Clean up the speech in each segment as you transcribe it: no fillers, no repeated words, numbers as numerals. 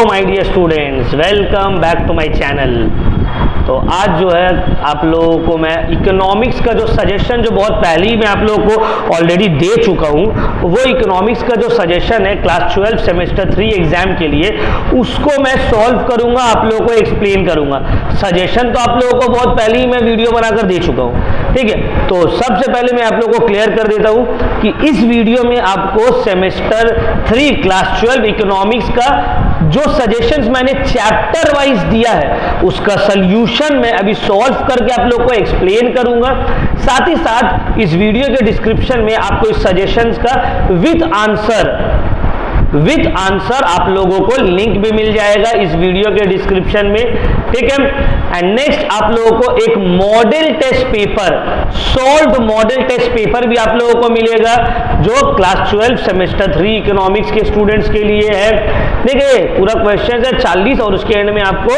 My dear students, welcome back to my channel. तो आज जो है आप लोगों को मैं इकोनॉमिक्स का जो सजेशन जो बहुत पहले ही मैं आप लोगों को ऑलरेडी दे चुका हूँ, वो इकोनॉमिक्स का जो सजेशन है क्लास 12 सेमेस्टर 3 एग्जाम के लिए, उसको मैं सॉल्व करूँगा, आप लोगों को एक्सप्लेन करूँगा। सजेशन तो आप लोगों को बहुत पहले ही मैं वीडियो बनाकर दे चुका हूँ, ठीक है। तो सबसे पहले मैं आप लोगों को क्लियर कर देता हूँ कि इस वीडियो में आपको सेमेस्टर 3 क्लास 12 इकोनॉमिक्स का जो सजेशंस मैंने चैप्टर वाइज दिया है उसका सॉल्यूशन मैं अभी सॉल्व करके आप लोग को एक्सप्लेन करूंगा। साथ ही साथ इस वीडियो के डिस्क्रिप्शन में आपको इस सजेशंस का विथ आंसर आप लोगों को लिंक भी मिल जाएगा इस वीडियो के डिस्क्रिप्शन में, ठीक है। एंड नेक्स्ट आप लोगों को एक model test paper, solved model test paper भी आप लोगों को मिलेगा जो क्लास 12 सेमेस्टर 3 इकोनॉमिक्स के स्टूडेंट्स के लिए है। देखिए पूरा क्वेश्चन है 40 और उसके एंड में आपको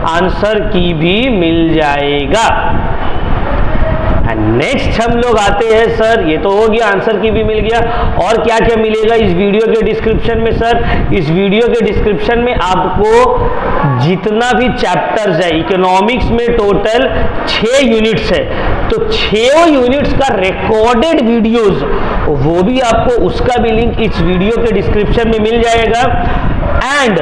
आंसर की भी मिल जाएगा। नेक्स्ट हम लोग आते हैं, सर ये तो हो गया, आंसर की भी मिल गया, और क्या क्या मिलेगा इस वीडियो के डिस्क्रिप्शन में। सर इस वीडियो के डिस्क्रिप्शन में आपको जितना भी चैप्टर्स है इकोनॉमिक्स में टोटल 6 यूनिट्स है, तो 6 यूनिट्स का रिकॉर्डेड वीडियोस वो भी आपको, उसका भी लिंक इस वीडियो के डिस्क्रिप्शन में मिल जाएगा। एंड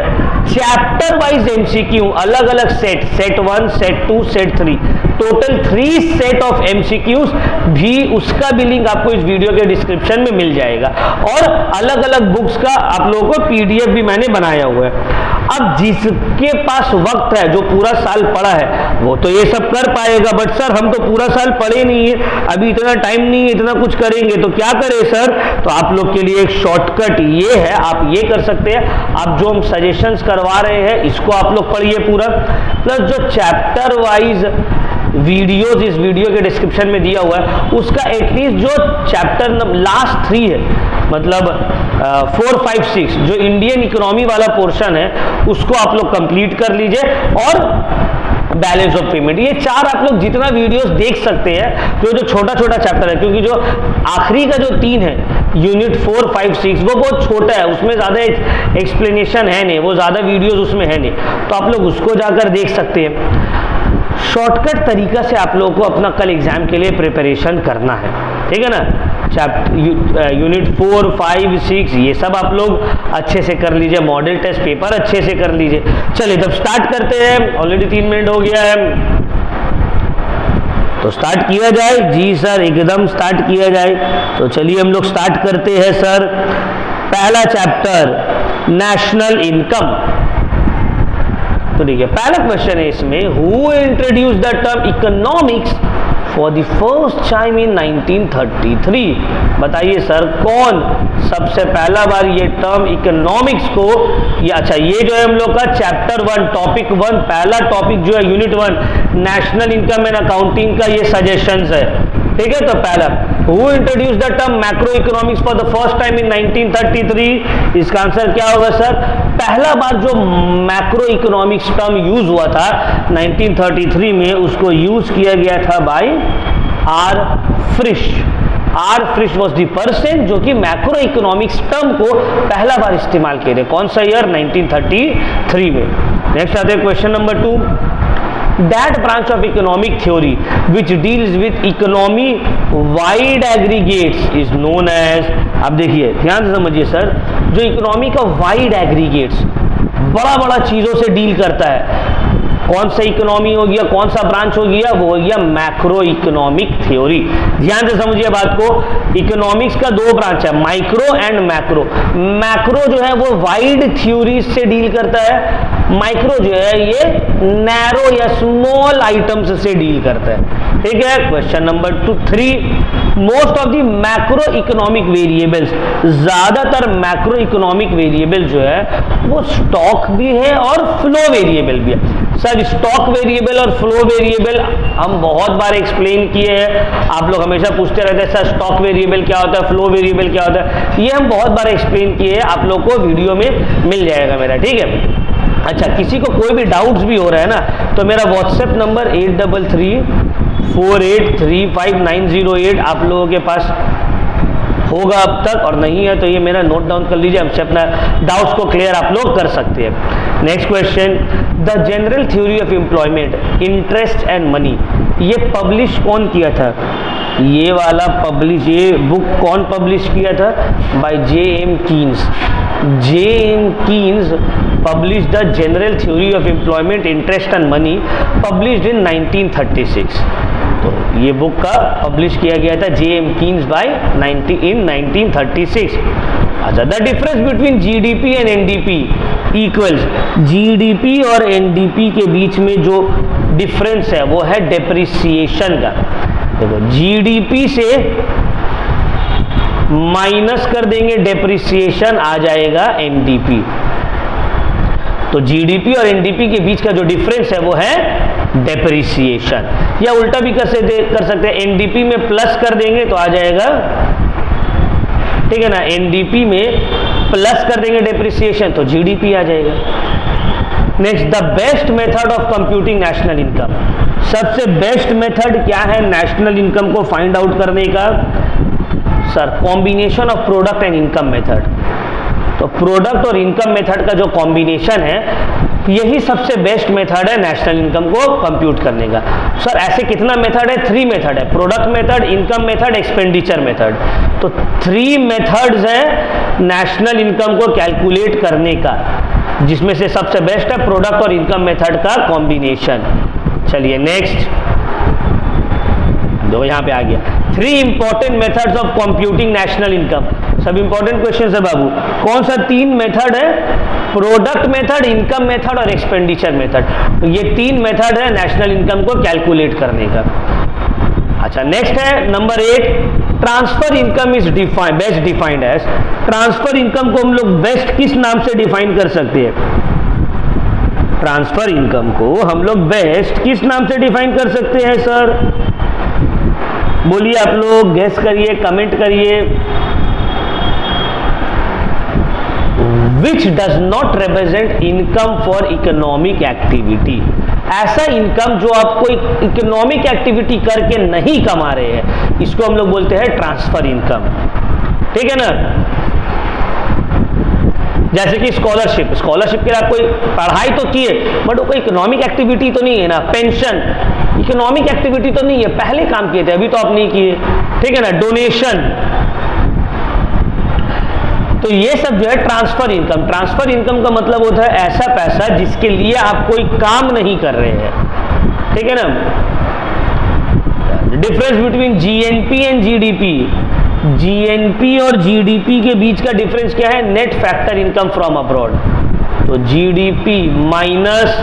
चैप्टर वाइज एमसीक्यू अलग अलग set 1, set 2, set 3, total 3 set of MCQs भी, उसका भी लिंक आपको इस वीडियो के डिस्क्रिप्शन में मिल जाएगा। और अलग अलग बुक्स का आप लोगों को पीडीएफ भी मैंने बनाया हुआ है। अब जिसके पास वक्त है, जो पूरा साल पढ़ा है, वो तो ये सब कर पाएगा, बट सर हम तो पूरा साल पढ़े नहीं है, अभी इतना टाइम नहीं है, इतना कुछ करेंगे तो क्या करें सर। तो आप लोग के लिए एक शॉर्टकट ये है, आप ये कर सकते हैं, आप जो हम सजेशंस करवा रहे हैं इसको आप लोग पढ़िए पूरा, प्लस जो चैप्टर वाइज वीडियोज इस वीडियो के डिस्क्रिप्शन में दिया हुआ है उसका एटलीस्ट जो चैप्टर लास्ट 3 है, मतलब 4, 5, 6 जो इंडियन इकोनॉमी वाला पोर्शन है उसको आप लोग कंप्लीट कर लीजिए, और बैलेंस ऑफ पेमेंट, ये 4 आप लोग जितना वीडियोस देख सकते हैं जो छोटा छोटा चैप्टर है, क्योंकि जो आखिरी का जो 3 है यूनिट 4, 5, 6 वो बहुत छोटा है, उसमें ज़्यादा एक्सप्लेनेशन है नहीं, वो ज़्यादा वीडियोस उसमें है नहीं, तो आप लोग उसको जाकर देख सकते हैं। शॉर्टकट तरीका से आप लोगों को अपना कल एग्जाम के लिए प्रिपरेशन करना है, ठीक है ना। चैप्टर यूनिट 4, 5, 6 ये सब आप लोग अच्छे से कर लीजिए, मॉडल टेस्ट पेपर अच्छे से कर लीजिए। चलिए तब स्टार्ट करते हैं, ऑलरेडी 3 मिनट हो गया है, तो स्टार्ट किया जाए। जी सर एकदम स्टार्ट किया जाए। तो चलिए हम लोग स्टार्ट करते हैं सर। पहला चैप्टर नेशनल इनकम, तो ठीक है, पहला क्वेश्चन है इसमें, who introduce the term economics for the first time in 1933। बताइए सर कौन सबसे पहला बार ये टर्म इकोनॉमिक्स को, ये अच्छा ये जो है हम लोग का चैप्टर 1 टॉपिक 1 पहला टॉपिक जो है unit 1 national income and accounting का ये सजेशंस है, ठीक है। तो पहला, who introduce the term macro economics for the first time in 1933, इसका आंसर क्या होगा सर। पहला बार जो मैक्रो इकोनॉमिक्स टर्म यूज हुआ था 1933 में, उसको यूज किया गया था by R Frisch. R Frisch was the person जो कि मैक्रो इकोनॉमिक्स टर्म को पहला बार इस्तेमाल किए थे, कौन सा ईयर 1933 में। नेक्स्ट आते हैं question number 2, that branch of economic theory which deals with economy wide aggregates is known as, अब देखिए ध्यान से समझिए सर, जो इकोनॉमी का वाइड एग्रीगेट्स बड़ा बड़ा चीजों से डील करता है, कौन सा इकोनॉमी हो गया, कौन सा ब्रांच हो गया, वो हो गया मैक्रो इकोनॉमिक थ्योरी। ध्यान से समझिए बात को, इकोनॉमिक्स का 2 ब्रांच है, माइक्रो एंड मैक्रो। मैक्रो जो है वो वाइड थ्योरीज से डील करता है, माइक्रो जो है ये नैरो या स्मॉल आइटम्स से डील करता है, ठीक है। Question number 3, most of the macro economic variables, ज्यादातर मैक्रो इकोनॉमिक वेरिएबल जो है वो स्टॉक भी है और फ्लो वेरिएबल भी है। सर स्टॉक वेरिएबल और फ्लो वेरिएबल हम बहुत बार एक्सप्लेन किए हैं, आप लोग हमेशा पूछते रहते हैं सर स्टॉक वेरिएबल क्या होता है, फ्लो वेरिएबल क्या होता है, ये हम बहुत बार एक्सप्लेन किए हैं, आप लोग को वीडियो में मिल जाएगा मेरा, ठीक है। अच्छा किसी को कोई भी डाउट्स भी हो रहा है ना, तो मेरा व्हाट्सएप नंबर 8334835908 आप लोगों के पास होगा अब तक, और नहीं है तो ये मेरा नोट डाउन कर लीजिए, हमसे अपना डाउट्स को क्लियर आप लोग कर सकते हैं। Next question, the general theory of employment, interest and money, ये पब्लिश कौन किया था? ये वाला पब्लिश, ये बुक कौन पब्लिश किया था? By J.M. Keynes. J.M. Keynes published the general theory of employment, interest and money, published in 1936। तो ये बुक का पब्लिश किया गया था J.M. Keynes in 1936। अच्छा, the difference between GDP and NDP equals, GDP और NDP के बीच में जो डिफरेंस है वो है डेप्रिसिएशन का। देखो, GDP से माइनस कर देंगे डेप्रिसिएशन, आ जाएगा NDP। तो GDP और NDP के बीच का जो डिफरेंस है वो है डेप्रिसिएशन, या उल्टा भी कर सकते हैं, NDP में प्लस कर देंगे तो आ जाएगा, ठीक है ना, NDP में प्लस कर देंगे डेप्रिसिएशन तो GDP आ जाएगा। Next, the best method of computing national income, सबसे बेस्ट मेथड क्या है नेशनल इनकम को फाइंड आउट करने का? Sir, combination of product and income method. तो प्रोडक्ट और इनकम मेथड का जो कॉम्बिनेशन है, यही सबसे बेस्ट मेथड है नेशनल इनकम को कंप्यूट करने का। सर, ऐसे कितना मेथड है? 3 मेथड है, product method, income method, expenditure method. तो 3 मेथड्स हैं नेशनल इनकम को कैलकुलेट करने का, जिसमें से सबसे बेस्ट है प्रोडक्ट और इनकम मेथड का कॉम्बिनेशन। चलिए नेक्स्ट, दो यहाँ पे आ गया, 3 important methods of computing national income. सब इंपॉर्टेंट क्वेश्चन है बाबू। कौन सा 3 मेथड है? प्रोडक्ट मेथड, इनकम मेथड और एक्सपेंडिचर मेथड। ये 3 मेथड है नेशनल इनकम को कैलकुलेट करने का। अच्छा, नेक्स्ट है number 8, transfer income is defined, best defined as. Transfer income को हम लोग बेस्ट किस नाम से डिफाइन कर सकते हैं? ट्रांसफर इनकम को हम लोग बेस्ट किस नाम से डिफाइन कर सकते हैं सर? बोलिए आप लोग, गेस करिए, कमेंट करिए। Which does not represent income for economic activity, ऐसा इनकम जो आप कोई इकोनॉमिक एक्टिविटी करके नहीं कमा रहे हैं, इसको हम लोग बोलते हैं ट्रांसफर इनकम। ठीक है ना? जैसे कि स्कॉलरशिप, स्कॉलरशिप के लिए आप कोई पढ़ाई तो किए, बट वो कोई इकोनॉमिक एक्टिविटी तो नहीं है ना। पेंशन इकोनॉमिक एक्टिविटी तो नहीं है, पहले काम किए थे, अभी तो आप नहीं किए। ठीक है ना? डोनेशन, तो ये सब जो है ट्रांसफर इनकम। ट्रांसफर इनकम का मतलब होता है ऐसा पैसा जिसके लिए आप कोई काम नहीं कर रहे हैं। ठीक है ना? Difference between GNP and GDP, GNP और जीडीपी के बीच का डिफरेंस क्या है? Net factor income from abroad. तो जीडीपी माइनस,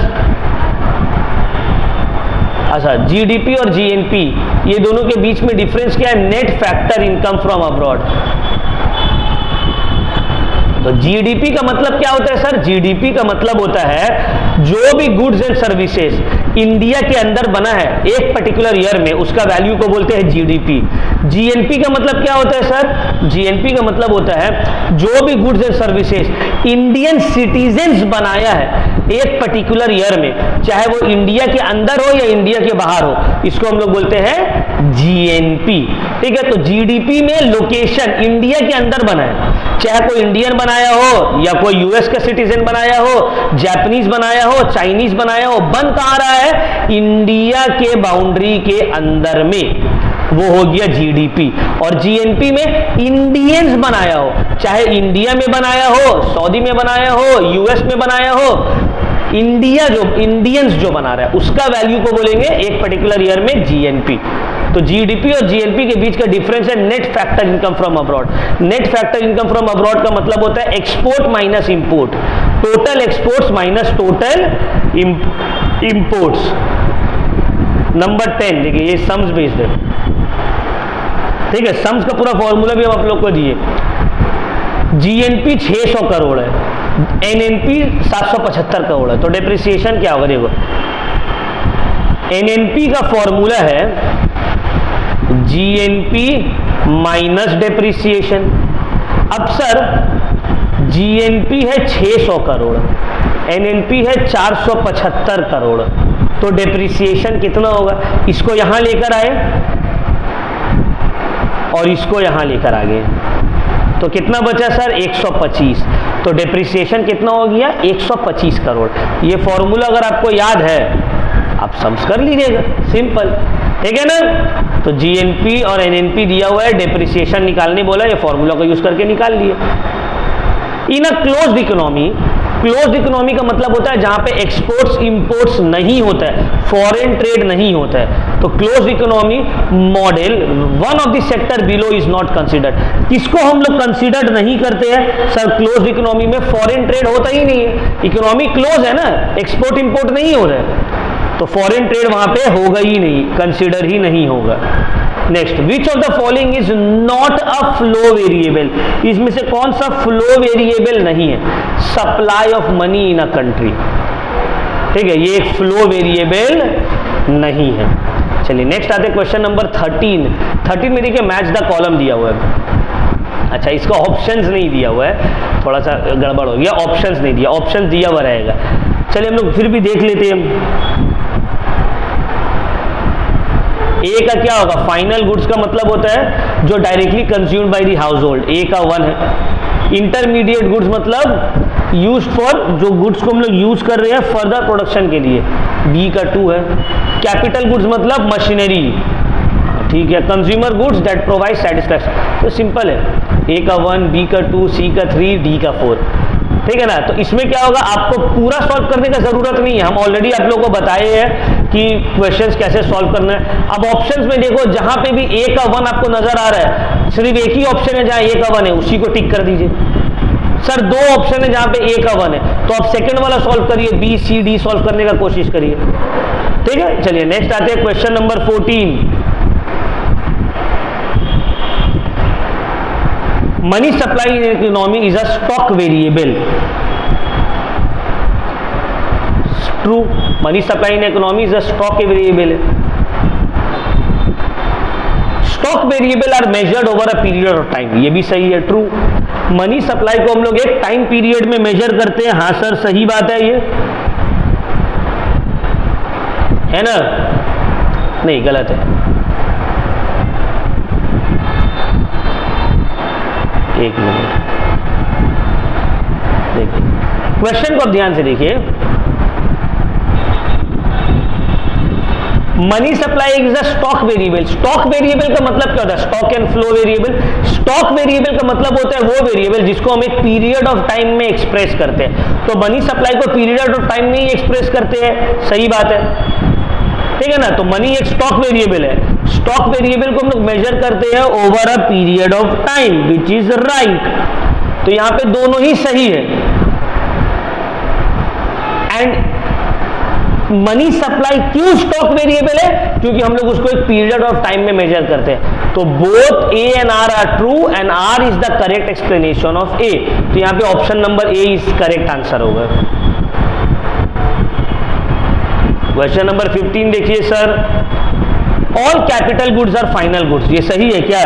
अच्छा, जीडीपी और जीएनपी ये दोनों के बीच में डिफरेंस क्या है? Net factor income from abroad. तो जीडीपी का मतलब क्या होता है सर? जीडीपी का मतलब होता है जो भी गुड्स एंड सर्विसेज इंडिया के अंदर बना है एक पर्टिकुलर ईयर में, उसका वैल्यू को बोलते हैं जीडीपी। जीएनपी का मतलब क्या होता है सर? जीएनपी का मतलब होता है जो भी goods and services Indian citizens बनाया है एक पर्टिकुलर ईयर में, चाहे वो इंडिया के अंदर हो या इंडिया के बाहर हो, इसको हम लोग बोलते हैं जीएनपी। ठीक है? तो जीडीपी में लोकेशन इंडिया के अंदर बना है, चाहे कोई इंडियन बनाया हो या कोई यूएस का सिटीजन बनाया हो, जापानीज बनाया हो, चाइनीज बनाया हो, बन कहां रहा है? इंडिया के बाउंड्री के अंदर में, वो हो गया जीडीपी। और जीएनपी में इंडियंस बनाया हो, चाहे इंडिया में बनाया हो, सऊदी में बनाया हो, यूएस में बनाया हो, इंडिया जो इंडियंस जो बना रहा है उसका वैल्यू को बोलेंगे एक पर्टिकुलर ईयर में जीएनपी। तो जीडीपी और जीएनपी के बीच का डिफरेंस है net factor income from abroad. Net factor income from abroad का मतलब होता है export minus import, total exports minus total imports. Number 10 देखिए, ये सम्स बेस्ड है। ठीक है? सम्स का पूरा फॉर्मूला भी हम आप लोग को दिए। जीएनपी 600 करोड़ है, एनएनपी 775 करोड़ है, तो डेप्रिसिएशन क्या होगा? देखो, एनएनपी का फॉर्मूला है जीएनपी माइनस डेप्रिसिएशन। अब सर जीएनपी है 600 करोड़, एनएनपी है 475 करोड़, तो डेप्रिसिएशन कितना होगा? इसको यहां लेकर आए और इसको यहां लेकर आ गए। तो कितना बचा सर 125। तो डेप्रिसिएशन कितना हो गया 125 करोड़। ये फॉर्मूला अगर आपको याद है आप सम्स कर लीजिएगा, सिंपल, ठीक है ना। तो जीएनपी और एनएनपी दिया हुआ है, डेप्रिसिएशन निकालने बोला, ये फॉर्मूला को यूज करके निकाल लिए। In a closed economy, closed economy का मतलब होता है जहां पे एक्सपोर्ट्स इंपोर्ट्स नहीं होता है, फॉरेन ट्रेड नहीं होता है। तो closed economy model one of the sector below is not considered. किसको हम लोग कंसीडर्ड नहीं करते हैं सर? क्लोज्ड इकोनॉमी में फॉरेन ट्रेड होता ही नहीं है, इकोनॉमी क्लोज है ना, एक्सपोर्ट इंपोर्ट नहीं हो रहा है, तो फॉरेन ट्रेड वहां पे होगा ही नहीं, कंसीडर ही नहीं होगा। Next, which of the following is not a flow variable? इसमें से कौन सा फ्लो वेरिएबल नहीं है? Supply of money in a country, ठीक है, ये एक फ्लो वेरिएबल नहीं है। चलिए नेक्स्ट आते क्वेश्चन नंबर 13 में देखिए मैच द कॉलम दिया हुआ है। अच्छा, इसका ऑप्शंस नहीं दिया हुआ है, थोड़ा सा गड़बड़ हो गया, ऑप्शंस नहीं दिया, ऑप्शंस दिया हुआ रहेगा। चलिए हम लोग फिर भी देख लेते हैं। ए का क्या होगा? फाइनल गुड्स का मतलब होता है जो directly consumed by the household, a का 1 है। इंटरमीडिएट गुड्स मतलब यूज्ड फॉर, जो गुड्स को हम लोग यूज कर रहे हैं फर्दर प्रोडक्शन के लिए, बी का 2 है। कैपिटल गुड्स मतलब मशीनरी, ठीक है। Consumer goods that provide satisfaction, तो सिंपल है, ए का 1, बी का 2, सी का 3, डी का 4, ठीक है ना। तो इसमें क्या होगा, आपको पूरा सॉल्व करने का जरूरत नहीं है, हम ऑलरेडी आप लोगों को बताए हैं कि क्वेश्चंस कैसे सॉल्व करना है। अब ऑप्शंस में देखो, जहां पे भी ए का 1 आपको नजर आ रहा है, सिर्फ एक ही ऑप्शन है जहां ए का 1 है, उसी को टिक कर दीजिए। सर 2 ऑप्शन है जहां पे ए का 1 है, तो आप सेकंड वाला सॉल्व करिए, बी सी डी सॉल्व करने का कोशिश करिए, ठीक है। चलिए नेक्स्ट आते हैं question number 14। Money supply in economy is a stock variable. True, money supply in economy is a stock variable है। Stock variable are measured over a period of time, ये भी सही है, ट्रू। मनी सप्लाई को हम लोग एक time period में मेजर करते हैं, हाँ सर सही बात है, ये है ना, नहीं गलत है, एक मिनट देखिए क्वेश्चन को अब ध्यान से देखिए। Money supply is a stock variable. Stock variable का मतलब क्या होता है? Stock and flow variable. Stock variable का मतलब होता है वो वेरिएबल जिसको हम एक पीरियड ऑफ टाइम में एक्सप्रेस करते हैं। तो मनी सप्लाई को पीरियड ऑफ टाइम में ही एक्सप्रेस करते हैं, सही बात है, ठीक है ना। तो मनी एक स्टॉक वेरिएबल है, स्टॉक वेरिएबल को हम लोग मेजर करते हैं over a period of time, which is right. तो यहां पे दोनों ही सही है। एंड मनी सप्लाई क्यों स्टॉक वेरिएबल है? क्योंकि हम लोग उसको एक पीरियड ऑफ टाइम में मेजर करते हैं। तो both A and R are true and R is the correct explanation of A. तो यहां पे option number A is correct answer होगा। क्वेश्चन नंबर 15 देखिए sir, all capital goods are final goods, ये सही है क्या?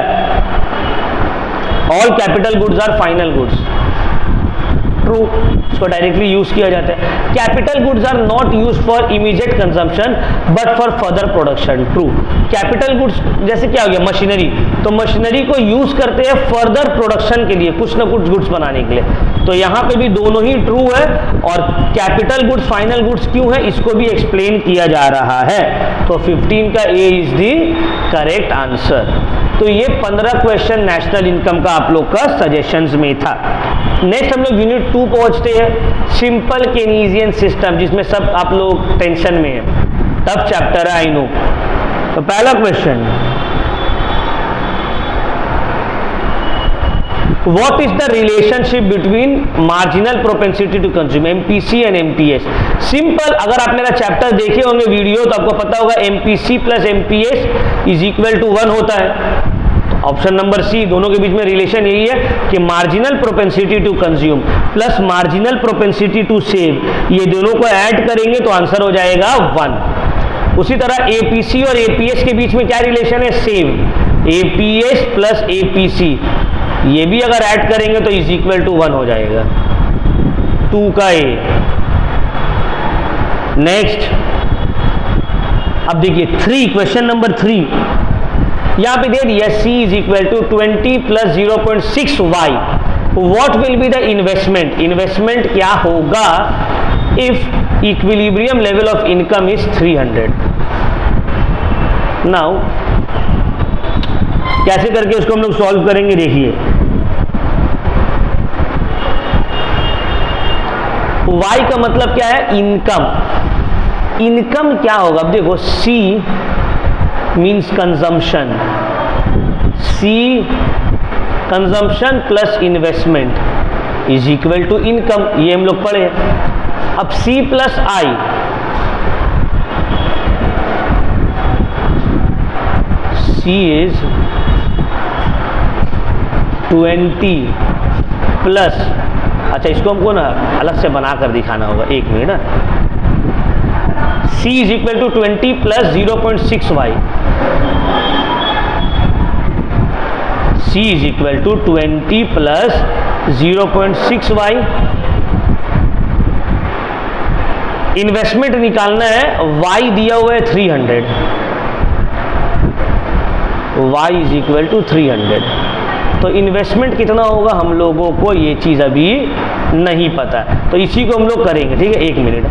All capital goods are final goods, true, इसको डायरेक्टली यूज किया जाता है। Capital goods are not use for immediate consumption but for further production, true. Capital goods जैसे क्या हो गया, मशीनरी, तो मशीनरी को यूज करते हैं फर्दर प्रोडक्शन के लिए, कुछ ना कुछ गुड्स बनाने के लिए। तो यहां पे भी दोनों ही ट्रू है। और कैपिटल गुड्स फाइनल गुड्स क्यों है, इसको भी एक्सप्लेन किया जा रहा है। तो 15 का ए इज द करेक्ट आंसर। तो ये 15 क्वेश्चन नेशनल इनकम का आप लोग का सजेशंस में था। नेक्स्ट हम लोग यूनिट 2 पहुंचते हैं, सिंपल केनीजियन सिस्टम, जिसमें सब आप लोग टेंशन में है, टफ चैप्टर है, आई नो। तो पहला question, what is the relationship between marginal propensity to consume, MPC and MPS? Simple, अगर आप मेरा चैप्टर देखे होंगे वीडियो तो आपको पता होगा MPC plus MPS is equal to 1 होता है। ऑप्शन नंबर सी, दोनों के बीच में रिलेशन यही है कि marginal propensity to consume plus marginal propensity to save, ये दोनों को ऐड करेंगे तो आंसर हो जाएगा 1। उसी तरह एपीसी और एपीएस के बीच में क्या रिलेशन है, सेम, एपीएस प्लस एपीसी, ये भी अगर ऐड करेंगे तो इज इक्वल टू 1 हो जाएगा, 2 का ए। नेक्स्ट अब देखिए 3, क्वेश्चन नंबर 3, यहां पे दे दिया C is equal to 20 plus 0.6y। What will be the investment, investment क्या होगा if equilibrium level of income is 300। Now कैसे करके उसको हम लोग सॉल्व करेंगे, देखिए y का मतलब क्या है, इनकम। इनकम क्या होगा, अब देखो C means consumption, C consumption plus investment is equal to income, ये हम लोग पढ़े। अब C plus I, C is 20 plus, अच्छा इसको हमको ना अलग से बना कर दिखाना होगा, एक मिनट ना। C is equal to 20 plus 0.6y, C is equal to 20 plus 0.6y। Investment निकालना है, y दिया हुआ है 300, y इज इक्वल टू 300। तो इन्वेस्टमेंट कितना होगा हम लोगों को ये चीज अभी नहीं पता, तो इसी को हम लोग करेंगे, ठीक है, एक मिनट।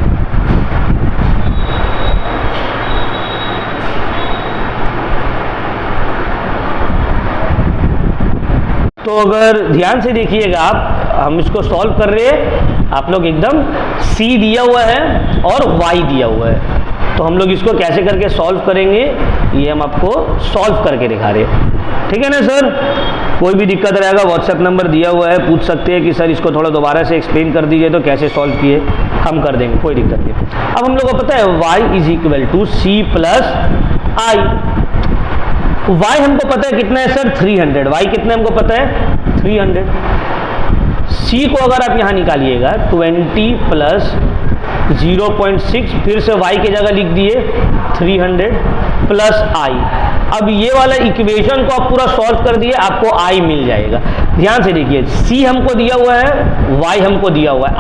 तो अगर ध्यान से देखिएगा आप, हम इसको सॉल्व कर रहे हैं, आप लोग एकदम C दिया हुआ है और Y दिया हुआ है, तो हम लोग इसको कैसे करके सॉल्व करेंगे ये हम आपको सॉल्व करके दिखा रहे हैं, ठीक है ना सर। कोई भी दिक्कत रहेगा व्हाट्सएप नंबर दिया हुआ है, पूछ सकते हैं कि सर इसको थोड़ा दोबारा से एक्सप्लेन कर दीजिए, तो कैसे सॉल्व किए हम कर देंगे, कोई दिक्कत नहीं। अब हम लोग को पता है y is equal to C plus I। y हमको पता है कितना है सर, 300। y कितना हमको पता है, 300। C को अगर आप यहाँ निकालिएगा 20 प्लस 0.6, फिर से y की जगह लिख दिए 300 प्लस I। अब ये वाला इक्वेशन को आप पूरा सॉल्व कर दिए, आपको I मिल जाएगा। ध्यान से देखिए, C हमको दिया हुआ है, Y हमको दिया हुआ है,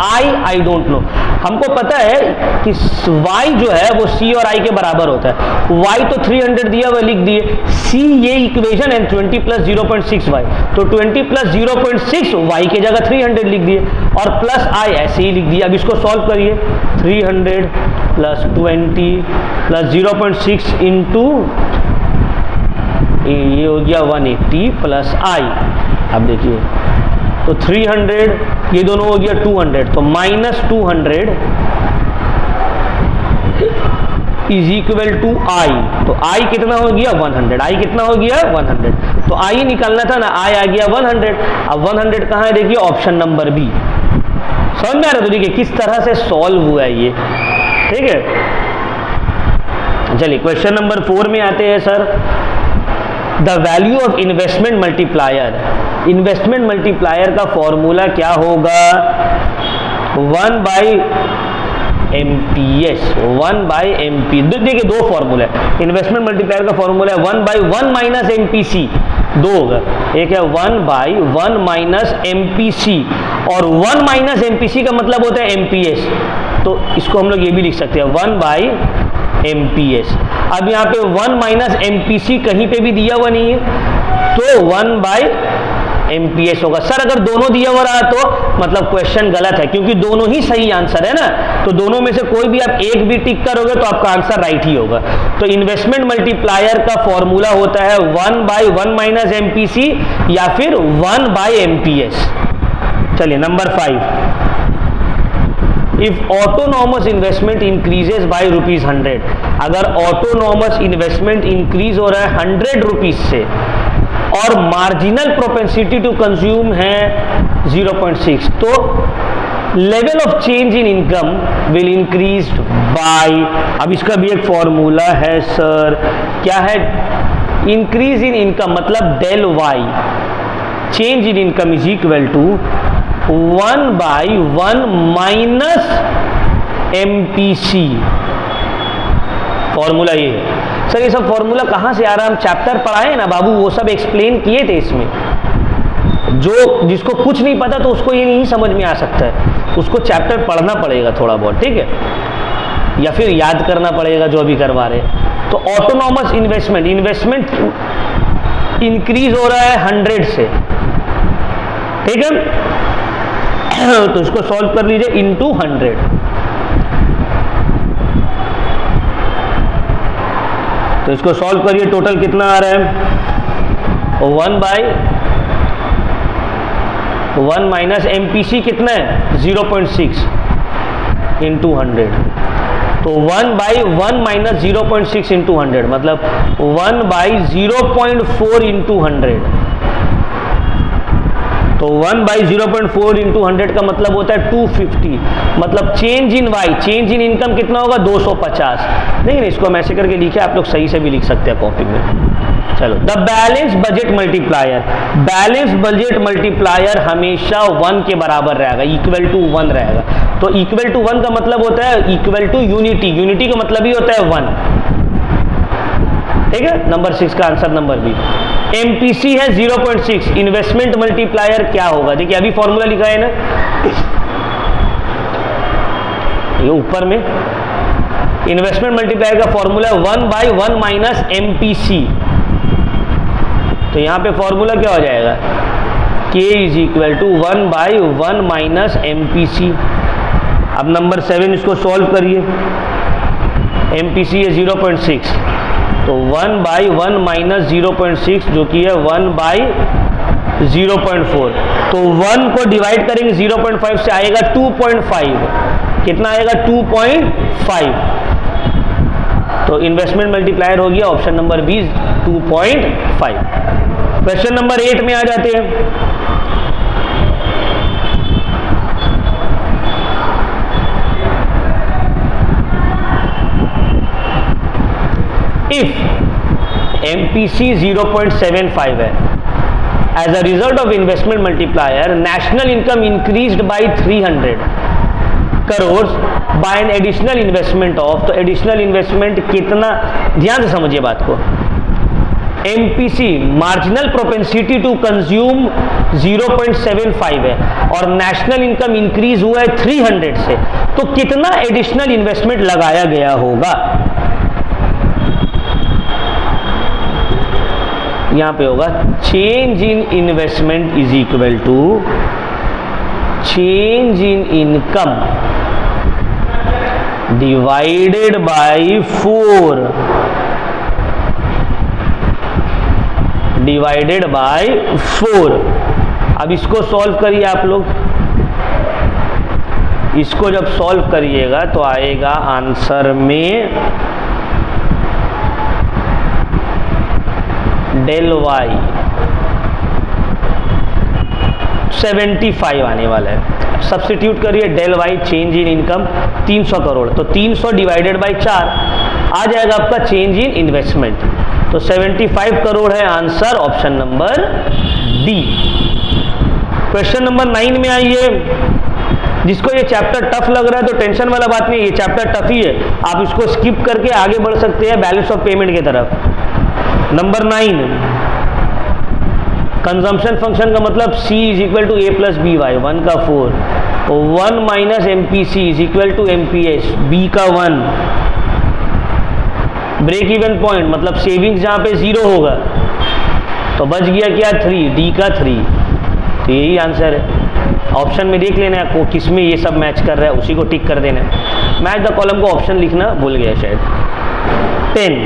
I डोंट नो। हमको पता है कि Y जो है वो C और I के बराबर होता है। Y तो 300 दिया हुआ, लिख दिए। C ये इक्वेशन है 20 प्लस 0.6y, तो 20 प्लस 0.6 Y की जगह 300 लिख दिए और प्लस I ऐसे ही लिख दिया। अब इसको सॉल्व करिए, 300 प्लस 20 प्लस 0.6 इंटू ये हो गया 180 प्लस I। अब देखिए तो 300, ये दोनों हो गया 200, तो minus 200 is equal to I। तो I कितना हो गया 100, I कितना हो गया 100, तो I निकालना था ना, I आ गया 100। अब 100 कहाँ है, देखिए ऑप्शन नंबर बी। समझ में आ रहा है, तो देखिए किस तरह से सॉल्व हुआ है ये, ठीक है। चलिए क्वेश्चन नंबर 4 में आते हैं sir. The value of investment multiplier, investment multiplier का फॉर्मूला क्या होगा, 1 बाई MPS, 1 बाई MP। देखिए दो फॉर्मूला है, इन्वेस्टमेंट मल्टीप्लायर का फॉर्मूला है 1 बाई 1 माइनस MPC, दो होगा, एक है 1 बाई 1 माइनस MPC, और 1 माइनस MPC का मतलब होता है MPS, तो इसको हम लोग ये भी लिख सकते हैं 1 बाई MPS। अब यहाँ पे 1 माइनस MPC कहीं पे भी दिया हुआ नहीं है, तो 1 बाई MPS होगा। सर अगर दोनों दिया हुआ रहा तो मतलब क्वेश्चन गलत है, क्योंकि दोनों ही सही आंसर है ना, तो दोनों में से कोई भी आप एक भी टिक करोगे तो आपका आंसर राइट ही होगा। तो इन्वेस्टमेंट मल्टीप्लायर का फॉर्मूला होता है 1 बाई 1 माइनस MPC या फिर 1 बाई MPS। चलिए number 5, if autonomous investment increases by ₹100, अगर ऑटोनॉमस इन्वेस्टमेंट इंक्रीज हो रहा है 100 रुपीज से और मार्जिनल प्रोपेंसिटी टू कंज्यूम है 0.6, तो level of change in income will increase by, अब इसका भी एक फॉर्मूला है सर, क्या है, इंक्रीज इन इनकम मतलब del Y, change in income is equal to 1 by 1 minus MPC। Formula ये है सर। ये सब फॉर्मूला कहाँ से आ रहा है, हम चैप्टर पढ़ाए ना बाबू, वो सब एक्सप्लेन किए थे इसमें। जो जिसको कुछ नहीं पता तो उसको ये नहीं समझ में आ सकता है, उसको चैप्टर पढ़ना पड़ेगा थोड़ा बहुत, ठीक है, या फिर याद करना पड़ेगा जो अभी करवा रहे। तो ऑटोनॉमस इन्वेस्टमेंट, इन्वेस्टमेंट इंक्रीज हो रहा है 100 से, ठीक है, तो इसको सॉल्व कर लीजिए इनटू 100। तो इसको सॉल्व करिए, टोटल कितना आ रहा है, 1 माइनस MPC कितना है 0.6 इंटू 100, तो 1/1 माइनस 0.6 इंटू 100 मतलब 1/0.4 इंटू 100। तो 1/0.4 इंटू 100 का मतलब होता है 250, मतलब change in Y, change in income कितना होगा 250। नहीं, इसको मैं ऐसे करके लिखे, आप लोग सही से भी लिख सकते हैं कॉपी में। चलो, the balance budget multiplier, balance budget multiplier हमेशा 1 के बराबर रहेगा, इक्वल टू 1 रहेगा। तो इक्वल टू 1 का मतलब होता है इक्वल टू यूनिटी, यूनिटी का मतलब ही होता है 1, ठीक है। नंबर 6 का आंसर नंबर बी। MPC है 0.6, इन्वेस्टमेंट मल्टीप्लायर क्या होगा, देखिए अभी फॉर्मूला लिखा है ना, ये ऊपर में इन्वेस्टमेंट मल्टीप्लायर का फॉर्मूला 1/1 माइनस MPC। तो यहां पे फॉर्मूला क्या हो जाएगा, K is equal to 1/1 minus MPC। अब नंबर 7 इसको सॉल्व करिए, MPC है 0.6, तो 1/1 माइनस 0.6 जो कि है 1/0.4, तो 1 को डिवाइड करेंगे 0.5 से, आएगा 2.5, कितना आएगा 2.5। तो इन्वेस्टमेंट मल्टीप्लायर हो गया option number B 2.5। Question number 8 में आ जाते हैं। If MPC 0.75 है, as a result of investment multiplier, national income increased by 300 crores by an additional investment of, तो additional investment कितना, ध्यान से समझिए बात को। MPC marginal propensity to consume 0.75 है और नेशनल इनकम इंक्रीज हुआ है 300 से, तो कितना एडिशनल इन्वेस्टमेंट लगाया गया होगा, यहां पे होगा change in investment is equal to change in income divided by 4 divided by 4। अब इसको सॉल्व करिए आप लोग, इसको जब सॉल्व करिएगा तो आएगा आंसर में डेल वाई 75 आने वाला है। सब्स्टिट्यूट करिए, del Y change in income 300 crore, तो 300 डिवाइडेड बाय 4 आ जाएगा आपका चेंज इन इन्वेस्टमेंट, तो 75 करोड़ है answer option number D. Question number 9 में आइए। जिसको ये चैप्टर टफ लग रहा है तो टेंशन वाला बात नहीं, ये चैप्टर टफ ही है, आप इसको स्किप करके आगे बढ़ सकते हैं बैलेंस ऑफ पेमेंट की तरफ। नंबर 9, कंजम्पशन फंक्शन का मतलब C is equal to A plus B Y, 1 का 4, 1 minus MPC is equal to MPS, B का 1, ब्रेक इवन पॉइंट मतलब सेविंग्स जहां पे 0 होगा तो बच गया क्या 3, D का 3, तो यही आंसर है। ऑप्शन में देख लेना आपको किस में ये सब मैच कर रहा है, उसी को टिक कर देना। मैच द कॉलम को ऑप्शन लिखना भूल गया शायद। 10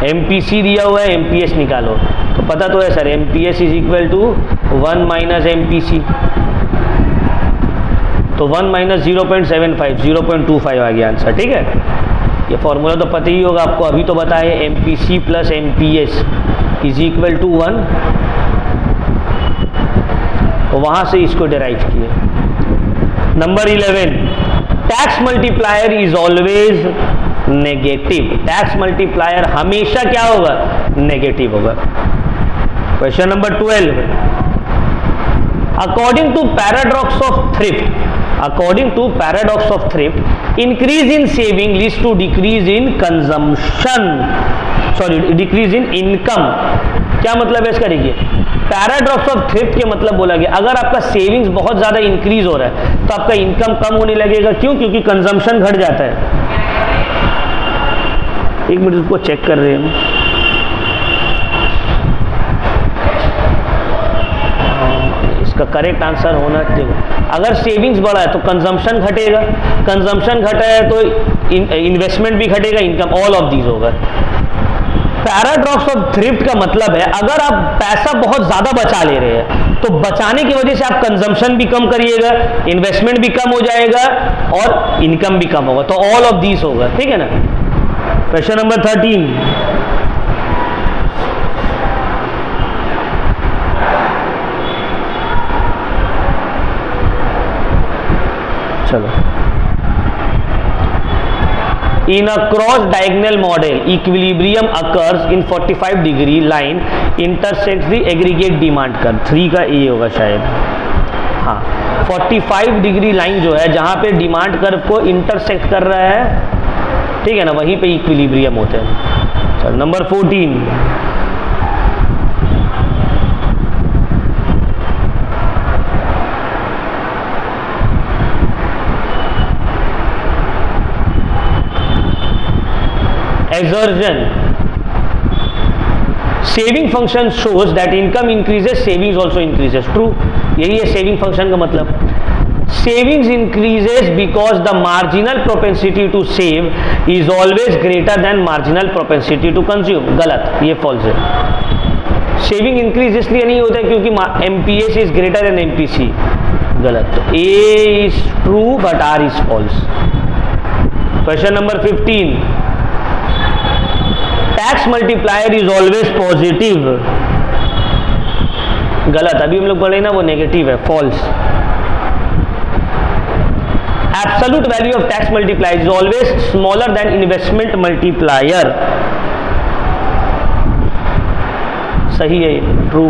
MPC दिया हुआ है, MPS निकालो, तो पता तो है sir MPS is equal to 1 minus MPC, तो 1 माइनस 0.75 0.25 आ गया आंसर, ठीक है। ये फॉर्मूला तो पता ही होगा आपको, अभी तो बताए MPC plus MPS is equal to 1, तो वहां से इसको डिराइव किए। Number 11, tax multiplier is always negative, tax multiplier हमेशा क्या होगा नेगेटिव होगा। Question number 12, according to paradox of thrift, according to paradox of thrift increase in saving leads to decrease in consumption, sorry decrease in income. क्या मतलब है इसका, देखिए paradox of thrift के मतलब बोला गया अगर आपका सेविंग्स बहुत ज्यादा इंक्रीज हो रहा है तो आपका इनकम कम होने लगेगा, क्यों, क्योंकि कंजम्पशन घट जाता है। एक मिनट उसको चेक कर रहे हैं। इसका करेक्ट आंसर होना चाहिए, अगर सेविंग्स बढ़ा है तो कंजम्पशन घटेगा, कंजम्पशन घटा है तो इन्वेस्टमेंट भी घटेगा, इनकम, ऑल ऑफ दीज होगा। पैराडॉक्स ऑफ थ्रिफ्ट का मतलब है अगर आप पैसा बहुत ज्यादा बचा ले रहे हैं तो बचाने की वजह से आप कंजम्पशन भी कम करिएगा, इन्वेस्टमेंट भी कम हो जाएगा और इनकम भी कम होगा, तो ऑल ऑफ दीज होगा, ठीक है ना। क्वेश्चन नंबर 13, चलो, in a cross diagonal model equilibrium occurs in 45 degree line intersects the aggregate demand curve। 3 का ए होगा शायद, हाँ 45 डिग्री लाइन जो है जहां पे डिमांड कर्व को इंटरसेक्ट कर रहा है, ठीक है ना, वहीं पे इक्विलिब्रियम होते हैं। चलो number 14, exertion saving function shows that income increases, savings also increases। true, यही है सेविंग फंक्शन का मतलब। savings increases because the marginal propensity to save is always greater than marginal propensity to consume। गलत, ये false है। Saving increase इसलिए नहीं होता क्योंकि MPS is greater than MPC। गलत, तो A is true but R is false। Question number 15, tax multiplier is always positive. गलत, अभी हम लोग पढ़े ना वो नेगेटिव है, false. Absolute value of tax multiplier is always smaller than investment multiplier. सही है, true.